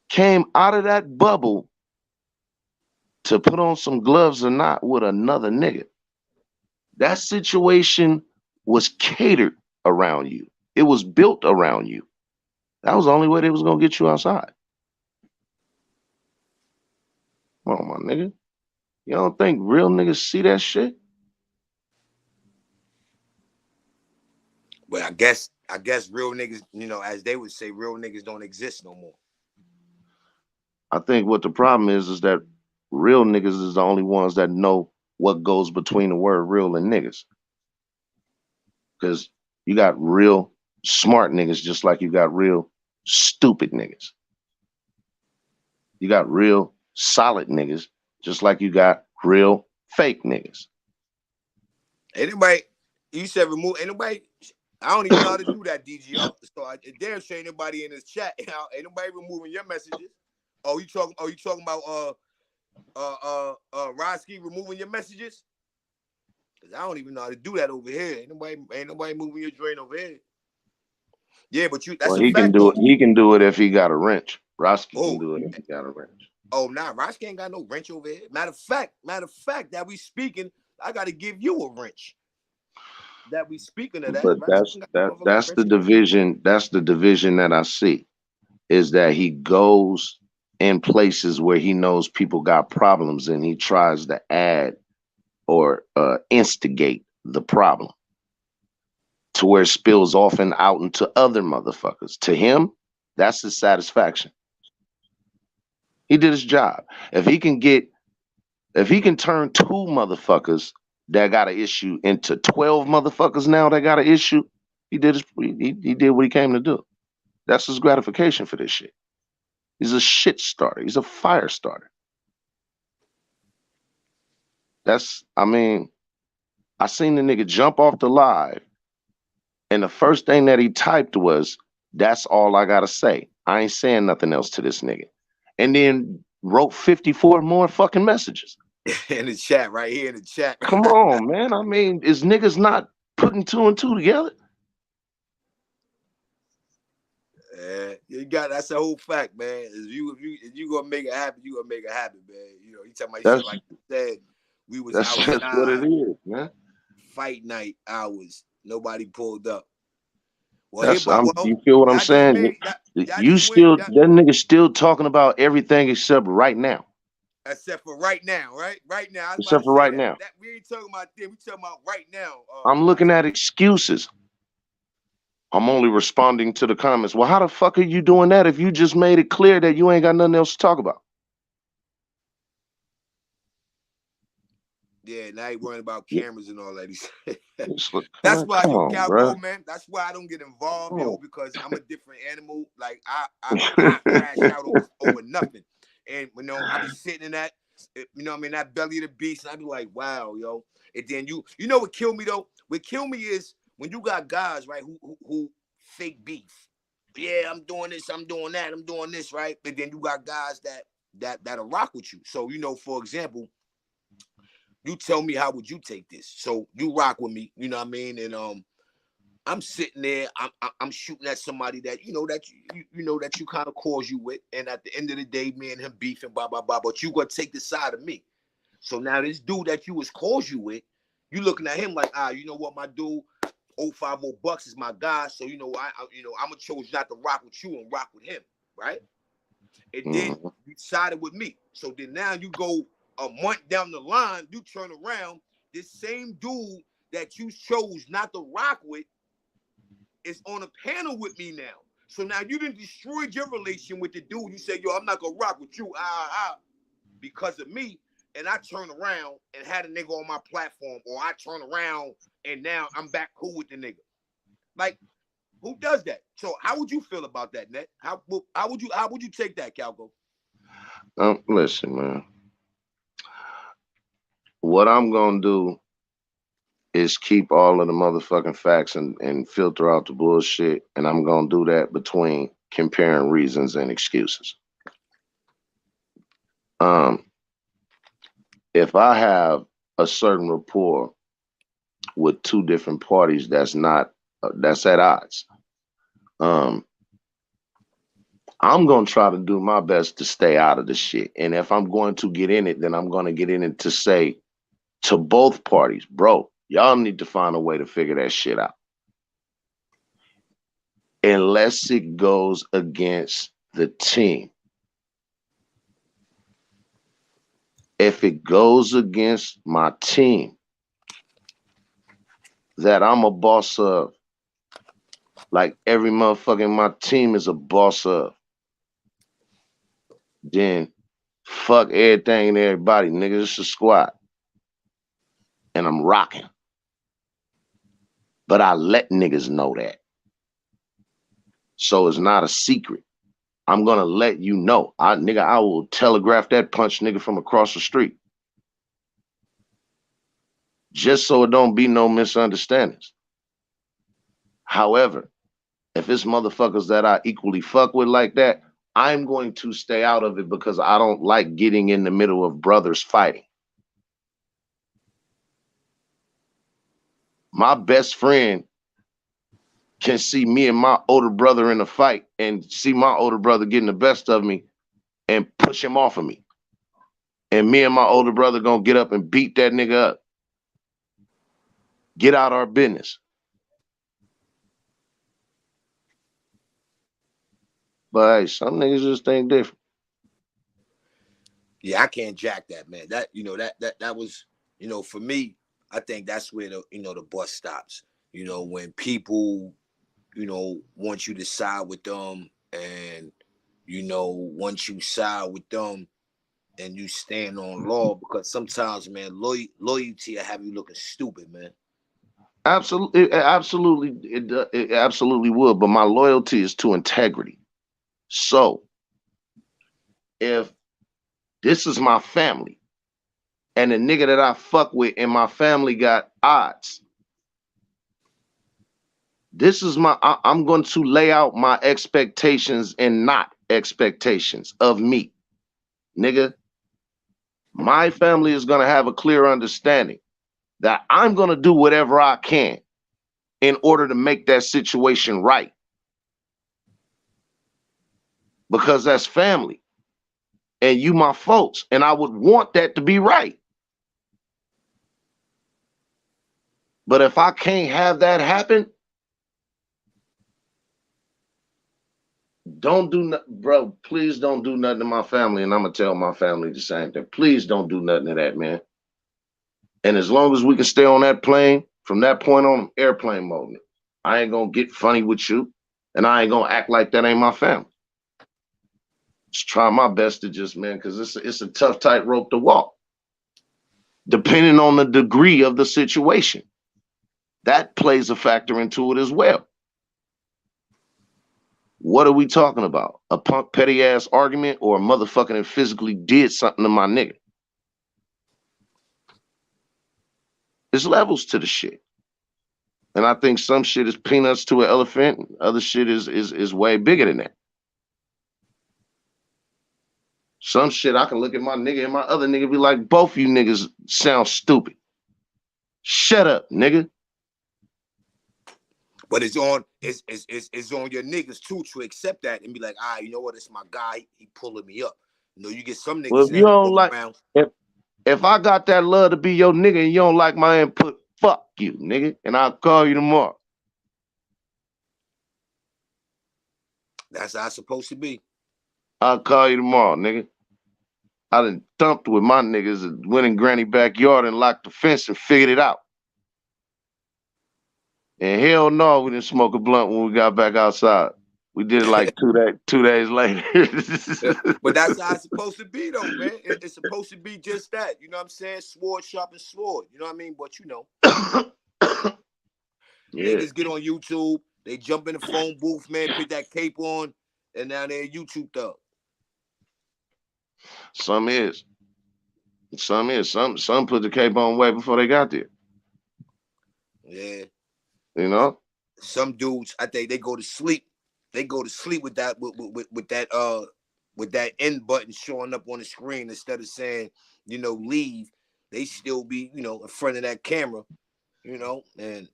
came out of that bubble to put on some gloves or not with another nigga. That situation was catered around you. It was built around you. That was the only way they was gonna get you outside. Come on, my nigga. You don't think real niggas see that shit? But I guess real niggas, you know, as they would say, real niggas don't exist no more. I think what the problem is that real niggas is the only ones that know what goes between the word real and niggas. Because you got real smart niggas just like you got real stupid niggas. You got real solid niggas just like you got real fake niggas. Anybody, you said remove anybody. I don't even know how to do that, DGO. So I dare say anybody in this chat. Ain't nobody removing your messages. Oh, you talking about Roski removing your messages? Cause I don't even know how to do that over here. Ain't nobody moving your drain over here. Yeah, but that's well, a he fact. Can do it. He can do it if he got a wrench. Roski can do it if he got a wrench. Oh, nah, Roski ain't got no wrench over here. Matter of fact, that we speaking, I gotta give you a wrench. That we speaking of that. But that's the division. That's the division that I see. Is that he goes in places where he knows people got problems and he tries to add or instigate the problem to where it spills off and out into other motherfuckers. To him, that's his satisfaction. He did his job. If he can turn 2 motherfuckers that got an issue into 12 motherfuckers now that got an issue, he did what he came to do. That's his gratification for this shit. He's a shit starter. He's a fire starter. I seen the nigga jump off the live, and the first thing that he typed was, "That's all I gotta say. I ain't saying nothing else to this nigga." And then wrote 54 more fucking messages. In the chat, right here in the chat. Come on, man. I mean, is niggas not putting 2 and 2 together? That's a whole fact, man. If you gonna make it happen, you gonna make it happen, man. You know, you talking about shit like you said. We was outside. That's what it is, man. Fight night hours. Nobody pulled up. Well, you feel what I'm saying? That nigga still talking about everything except right now. Except for right now, right? Right now, I was about Except to for say right that. now. That we ain't talking about then. We talking about right now. I'm looking at excuses. I'm only responding to the comments. Well, how the fuck are you doing that if you just made it clear that you ain't got nothing else to talk about? Yeah, now you worrying about cameras and all that. That's why, come yo, on, Calco, bro. man. That's why I don't get involved, yo, because I'm a different animal. Like I crash out over nothing. And you know, I be sitting in that, you know what I mean, that belly of the beast, and I be like, wow, yo. And then you know what killed me though? What killed me is when you got guys, right, who fake beef. Yeah, I'm doing this, I'm doing that, I'm doing this, right? But then you got guys that'll rock with you. So, you know, for example, you tell me how would you take this? So you rock with me, you know what I mean? And I'm sitting there, I'm shooting at somebody that you know that you kind of cause you with, and at the end of the day, me and him beefing, blah blah blah. But you gonna take the side of me. So now this dude that you was cause you with, you looking at him like, you know what, my dude, $5 is my guy. So you know, I'm gonna choose not to rock with you and rock with him, right? And then you sided with me. So then now you go a month down the line, you turn around, this same dude that you chose not to rock with is on a panel with me now. So now you done destroyed your relation with the dude. You say, yo, I'm not gonna rock with you, because of me. And I turn around and had a nigga on my platform, or I turn around and now I'm back cool with the nigga. Like, who does that? So how would you feel about that, Net? How would you take that, Calco? Listen, man. What I'm gonna do is keep all of the motherfucking facts and filter out the bullshit, and I'm gonna do that between comparing reasons and excuses. If I have a certain rapport with two different parties that's at odds, I'm gonna try to do my best to stay out of the shit. And if I'm going to get in it, then I'm gonna get in it to say to both parties, bro, y'all need to find a way to figure that shit out. Unless it goes against the team. If it goes against my team that I'm a boss of, like every motherfucking my team is a boss of, then fuck everything and everybody, nigga. It's a squad. And I'm rocking. But I let niggas know that. So it's not a secret. I'm gonna let you know. I will telegraph that punch nigga from across the street. Just so it don't be no misunderstandings. However, if it's motherfuckers that I equally fuck with like that, I'm going to stay out of it because I don't like getting in the middle of brothers fighting. My best friend can see me and my older brother in a fight and see my older brother getting the best of me and push him off of me. And me and my older brother gonna get up and beat that nigga up. Get out our business. But hey, some niggas just think different. Yeah, I can't jack that, man. That that was, for me, I think that's where the bus stops. When people, want you to side with them, and once you side with them and you stand on law, because sometimes, man, loyalty will have you looking stupid, man. Absolutely, it absolutely would. But my loyalty is to integrity. So if this is my family, and the nigga that I fuck with in my family got odds, I'm going to lay out my expectations and not expectations of me. Nigga, my family is going to have a clear understanding that I'm going to do whatever I can in order to make that situation right. Because that's family. And you my folks. And I would want that to be right. But if I can't have that happen, Don't do nothing, bro. Please don't do nothing to my family, and I'm gonna tell my family the same thing. Please don't do nothing to that, man. And as long as we can stay on that plane, from that point on, airplane mode. I ain't gonna get funny with you, and I ain't gonna act like that ain't my family. Just try my best to just, man, because it's a tough tightrope to walk, depending on the degree of the situation. That plays a factor into it as well. What are we talking about? A punk petty ass argument or a motherfucking that physically did something to my nigga? There's levels to the shit. And I think some shit is peanuts to an elephant, and other shit is way bigger than that. Some shit I can look at my nigga and my other nigga be like, both of you niggas sound stupid. Shut up, nigga. But it's on your niggas too to accept that and be like, you know what, it's my guy, he pulling me up. You know, you get some niggas Well, if you don't like, if I got that love to be your nigga and you don't like my input, fuck you, nigga, and I'll call you tomorrow. That's how it's supposed to be. I'll call you tomorrow, nigga. I done thumped with my niggas and went in Granny backyard and locked the fence and figured it out. And hell no, we didn't smoke a blunt when we got back outside. We did it like 2 days later. But that's how it's supposed to be, though, man. It's supposed to be just that. You know what I'm saying? Sword sharp and sword. You know what I mean? But you know, yeah. Niggas get on YouTube, they jump in the phone booth, man, put that cape on, and now they're a YouTube thug. Some is. Some put the cape on way before they got there. Yeah. You know? Some dudes, I think they go to sleep. They go to sleep with that with that end button showing up on the screen instead of saying, you know, leave. They still be, you know, in front of that camera, you know, and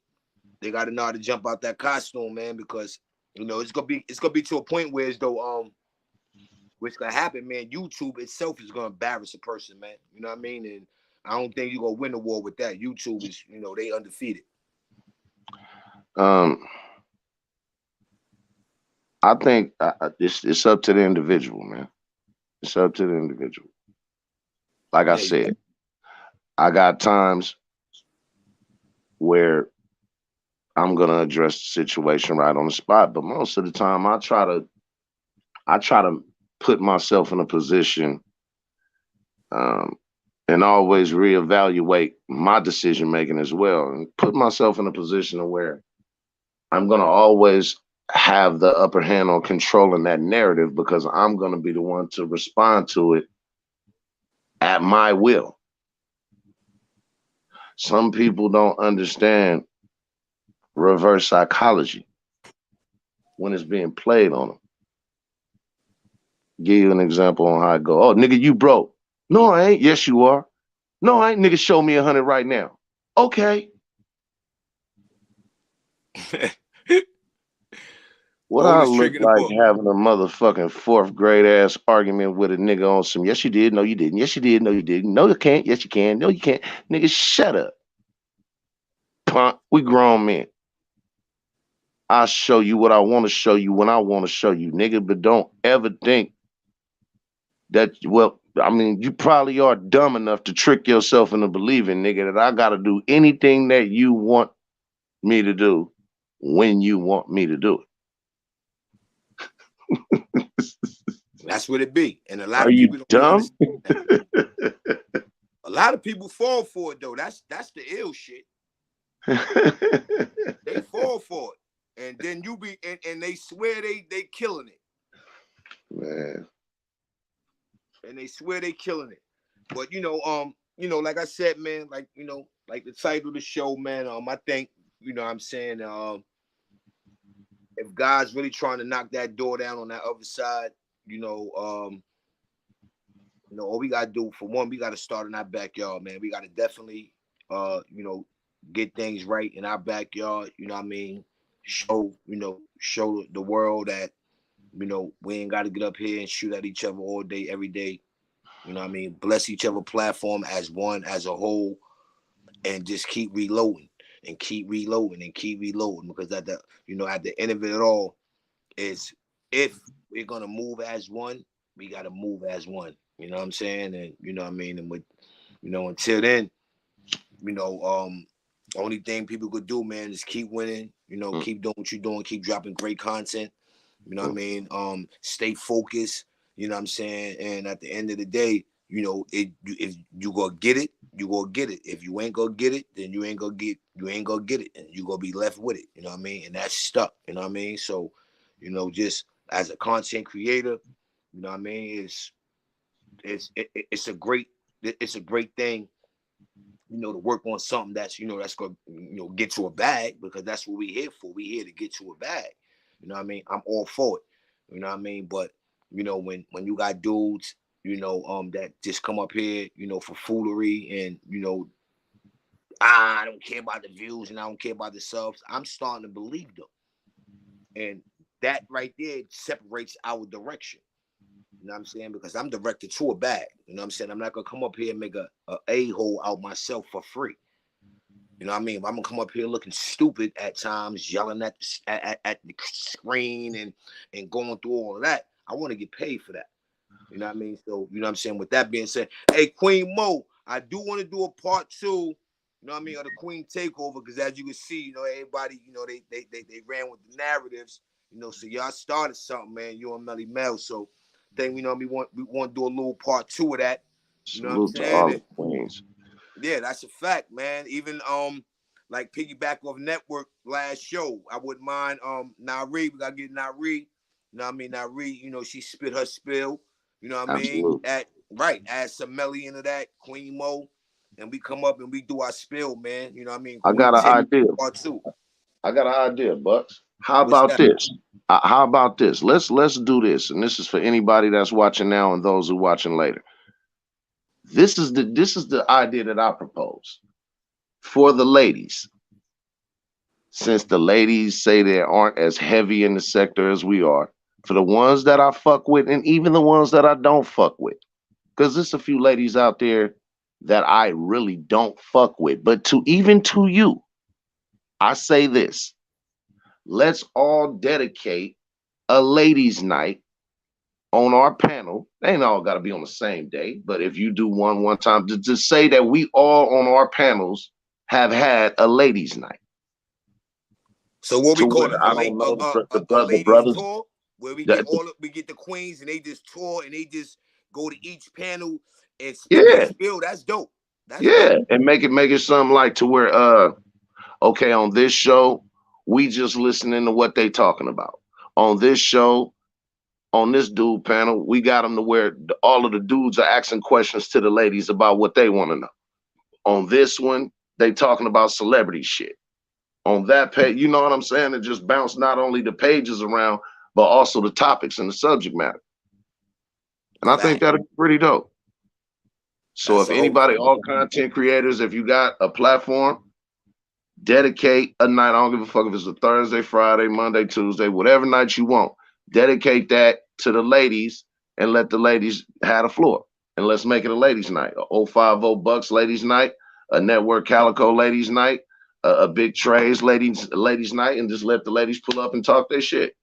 they gotta know how to jump out that costume, man, because you know it's gonna be to a point where it's though what's gonna happen, man. YouTube itself is gonna embarrass a person, man. You know what I mean? And I don't think you're gonna win the war with that. YouTube is, you know, they undefeated. I think it's up to the individual, man. It's up to the individual. Like I said, I got times where I'm gonna address the situation right on the spot, but most of the time I try to put myself in a position and always reevaluate my decision making as well, and put myself in a position of where I'm gonna always have the upper hand on controlling that narrative, because I'm going to be the one to respond to it at my will. Some people don't understand reverse psychology when it's being played on them. Give you an example on how I go. Oh, nigga, you broke. No, I ain't. Yes, you are. No, I ain't. Nigga, show me 100 right now. Okay. What I look like having a motherfucking 4th grade ass argument with a nigga on some, yes you did, no you didn't, yes you did, no you didn't, no you can't, yes you can, no you can't. Nigga, shut up. Punk, we grown men. I'll show you what I want to show you when I want to show you, nigga, but don't ever think that, well, I mean, you probably are dumb enough to trick yourself into believing, nigga, that I gotta do anything that you want me to do when you want me to do it. That's what it be, and a lot Are of people you don't dumb? A lot of people fall for it though. That's the ill shit. They fall for it, and then you be and they swear they killing it, man. And they swear they killing it. But you know, like I said, man, like you know, like the title of the show, man. I think, you know what I'm saying, if God's really trying to knock that door down on that other side, you know, all we gotta do, for one, we gotta start in our backyard, man. We gotta definitely, you know, get things right in our backyard. You know what I mean? Show the world that, you know, we ain't gotta get up here and shoot at each other all day, every day. You know what I mean? Bless each other platform as one, as a whole, and just keep reloading and keep reloading and keep reloading, because at the end of it all, is if we're gonna move as one, we gotta move as one. You know what I'm saying? And you know what I mean? And with, you know, until then, you know, only thing people could do, man, is keep winning, you know, keep doing what you're doing, keep dropping great content. You know what I mean? Stay focused, you know what I'm saying? And at the end of the day, you know, if you gonna get it, you gonna get it. If you ain't gonna get it, then you ain't gonna get it, and you gonna be left with it. You know what I mean? And that's stuck. You know what I mean? So, you know, just as a content creator, you know what I mean? It's a great thing, you know, to work on something that's, you know, that's gonna, you know, get to a bag, because that's what we here for. We here to get to a bag. You know what I mean? I'm all for it. You know what I mean? But you know, when you got dudes, you know, that just come up here, you know, for foolery, and you know, I don't care about the views and I don't care about the subs, I'm starting to believe them. And that right there separates our direction. You know what I'm saying? Because I'm directed to a bag. You know what I'm saying? I'm not gonna come up here and make a hole out myself for free. You know what I mean? If I'm gonna come up here looking stupid at times, yelling at the screen and going through all of that, I want to get paid for that. You know what I mean? So, you know what I'm saying? With that being said, hey, Queen Mo, I do want to do a part 2, you know what I mean, of the Queen Takeover, because as you can see, you know, everybody, you know, they ran with the narratives, you know, so y'all started something, man, you and mellymel. So I think, you know, we want to do a little part 2 of that. You know what I'm Salute to saying? all the queens. Yeah, that's a fact, man. Even like piggyback off network last show, I wouldn't mind Nari. We gotta get Nari. You know what I mean? Nari, you know, she spit her spill. You know what I mean? Absolutely. Add some Melly into that, Queen Mo, and we come up and we do our spill, man. You know what I mean? I Queen got an Tip, idea. part 2. I got an idea, Bucks. How What's about that? this? How about this? Let's do this, and this is for anybody that's watching now and those who are watching later. This is the idea that I propose for the ladies. Since the ladies say they aren't as heavy in the sector as we are, for the ones that I fuck with, and even the ones that I don't fuck with, because there's a few ladies out there that I really don't fuck with. But to you, I say this: let's all dedicate a ladies' night on our panel. They ain't all got to be on the same day, but if you do one time, to say that we all on our panels have had a ladies' night. So what we call it? I don't know A the ladies brothers tour, where we that, we get the queens and they just tour and they just go to each panel and spit their yeah, spill. That's dope. That's yeah, dope. and make it something like to where okay, on this show we just listening to what they talking about. On this show, on this dude panel, we got them to where all of the dudes are asking questions to the ladies about what they want to know. On this one, they talking about celebrity shit. On that page, you know what I'm saying? It just bounced not only the pages around, but also the topics and the subject matter. And I think that'd be pretty dope. So if anybody, all content creators, if you got a platform, dedicate a night. I don't give a fuck if it's a Thursday, Friday, Monday, Tuesday, whatever night you want. Dedicate that to the ladies and let the ladies have the floor. And let's make it a ladies' night. A 050 Bucks ladies' night, a Network Calico ladies' night, a Big Trays ladies' night, and just let the ladies pull up and talk their shit.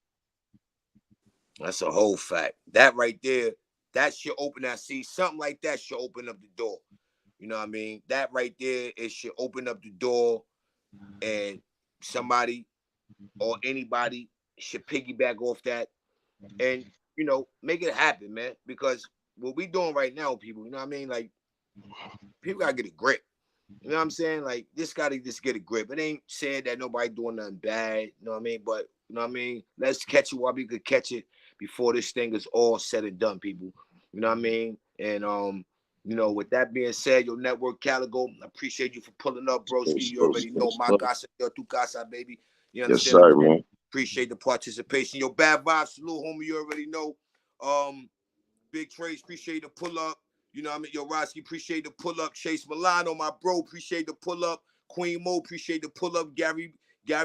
That's a whole fact. That right there, that should open that. See, something like that should open up the door. You know what I mean? That right there, it should open up the door, and somebody or anybody should piggyback off that, and you know, make it happen, man. Because what we doing right now, people, you know what I mean? Like, people gotta get a grip. You know what I'm saying? Like, this gotta just get a grip. It ain't saying that nobody doing nothing bad. You know what I mean? But you know what I mean? Let's catch it while we could catch it before this thing is all said and done, people. You know what I mean? And you know, with that being said, your network Calico, I appreciate you for pulling up, broski. You already know my casa, your tu casa, baby. You understand? Yes, sir, man. Appreciate the participation. Your bad vibes, salute, homie. You already know. Big Trades, appreciate the pull up. You know what I mean? Yo, Roski, appreciate the pull up. Chase Milano, my bro, appreciate the pull up. Queen Mo, appreciate the pull up. Gary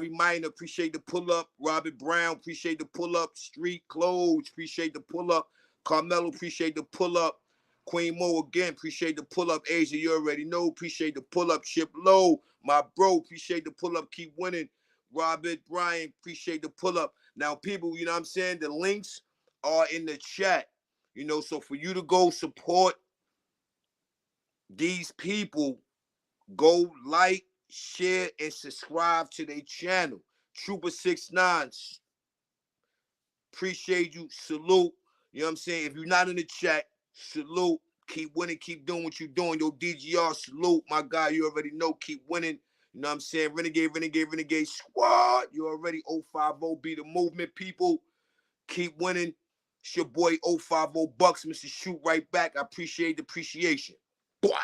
Minor, appreciate the pull up. Robert Brown, appreciate the pull up. Street Clothes, appreciate the pull up. Carmelo, appreciate the pull up. Queen Mo again, appreciate the pull up. Asia, you already know, appreciate the pull up. Chiplo, my bro, appreciate the pull up. Keep winning. Robert Bryan, appreciate the pull up. Now, people, you know what I'm saying? The links are in the chat. You know, so for you to go support these people, go like, share, and subscribe to their channel. Trooper69, appreciate you. Salute. You know what I'm saying? If you're not in the chat, salute. Keep winning. Keep doing what you're doing. Yo, DGR, salute. My guy, you already know. Keep winning. You know what I'm saying? Renegade Squad. You already 050 be the movement, people. Keep winning. It's your boy 050 Bucks, Mr. Shoot right back. I appreciate the appreciation. Blah.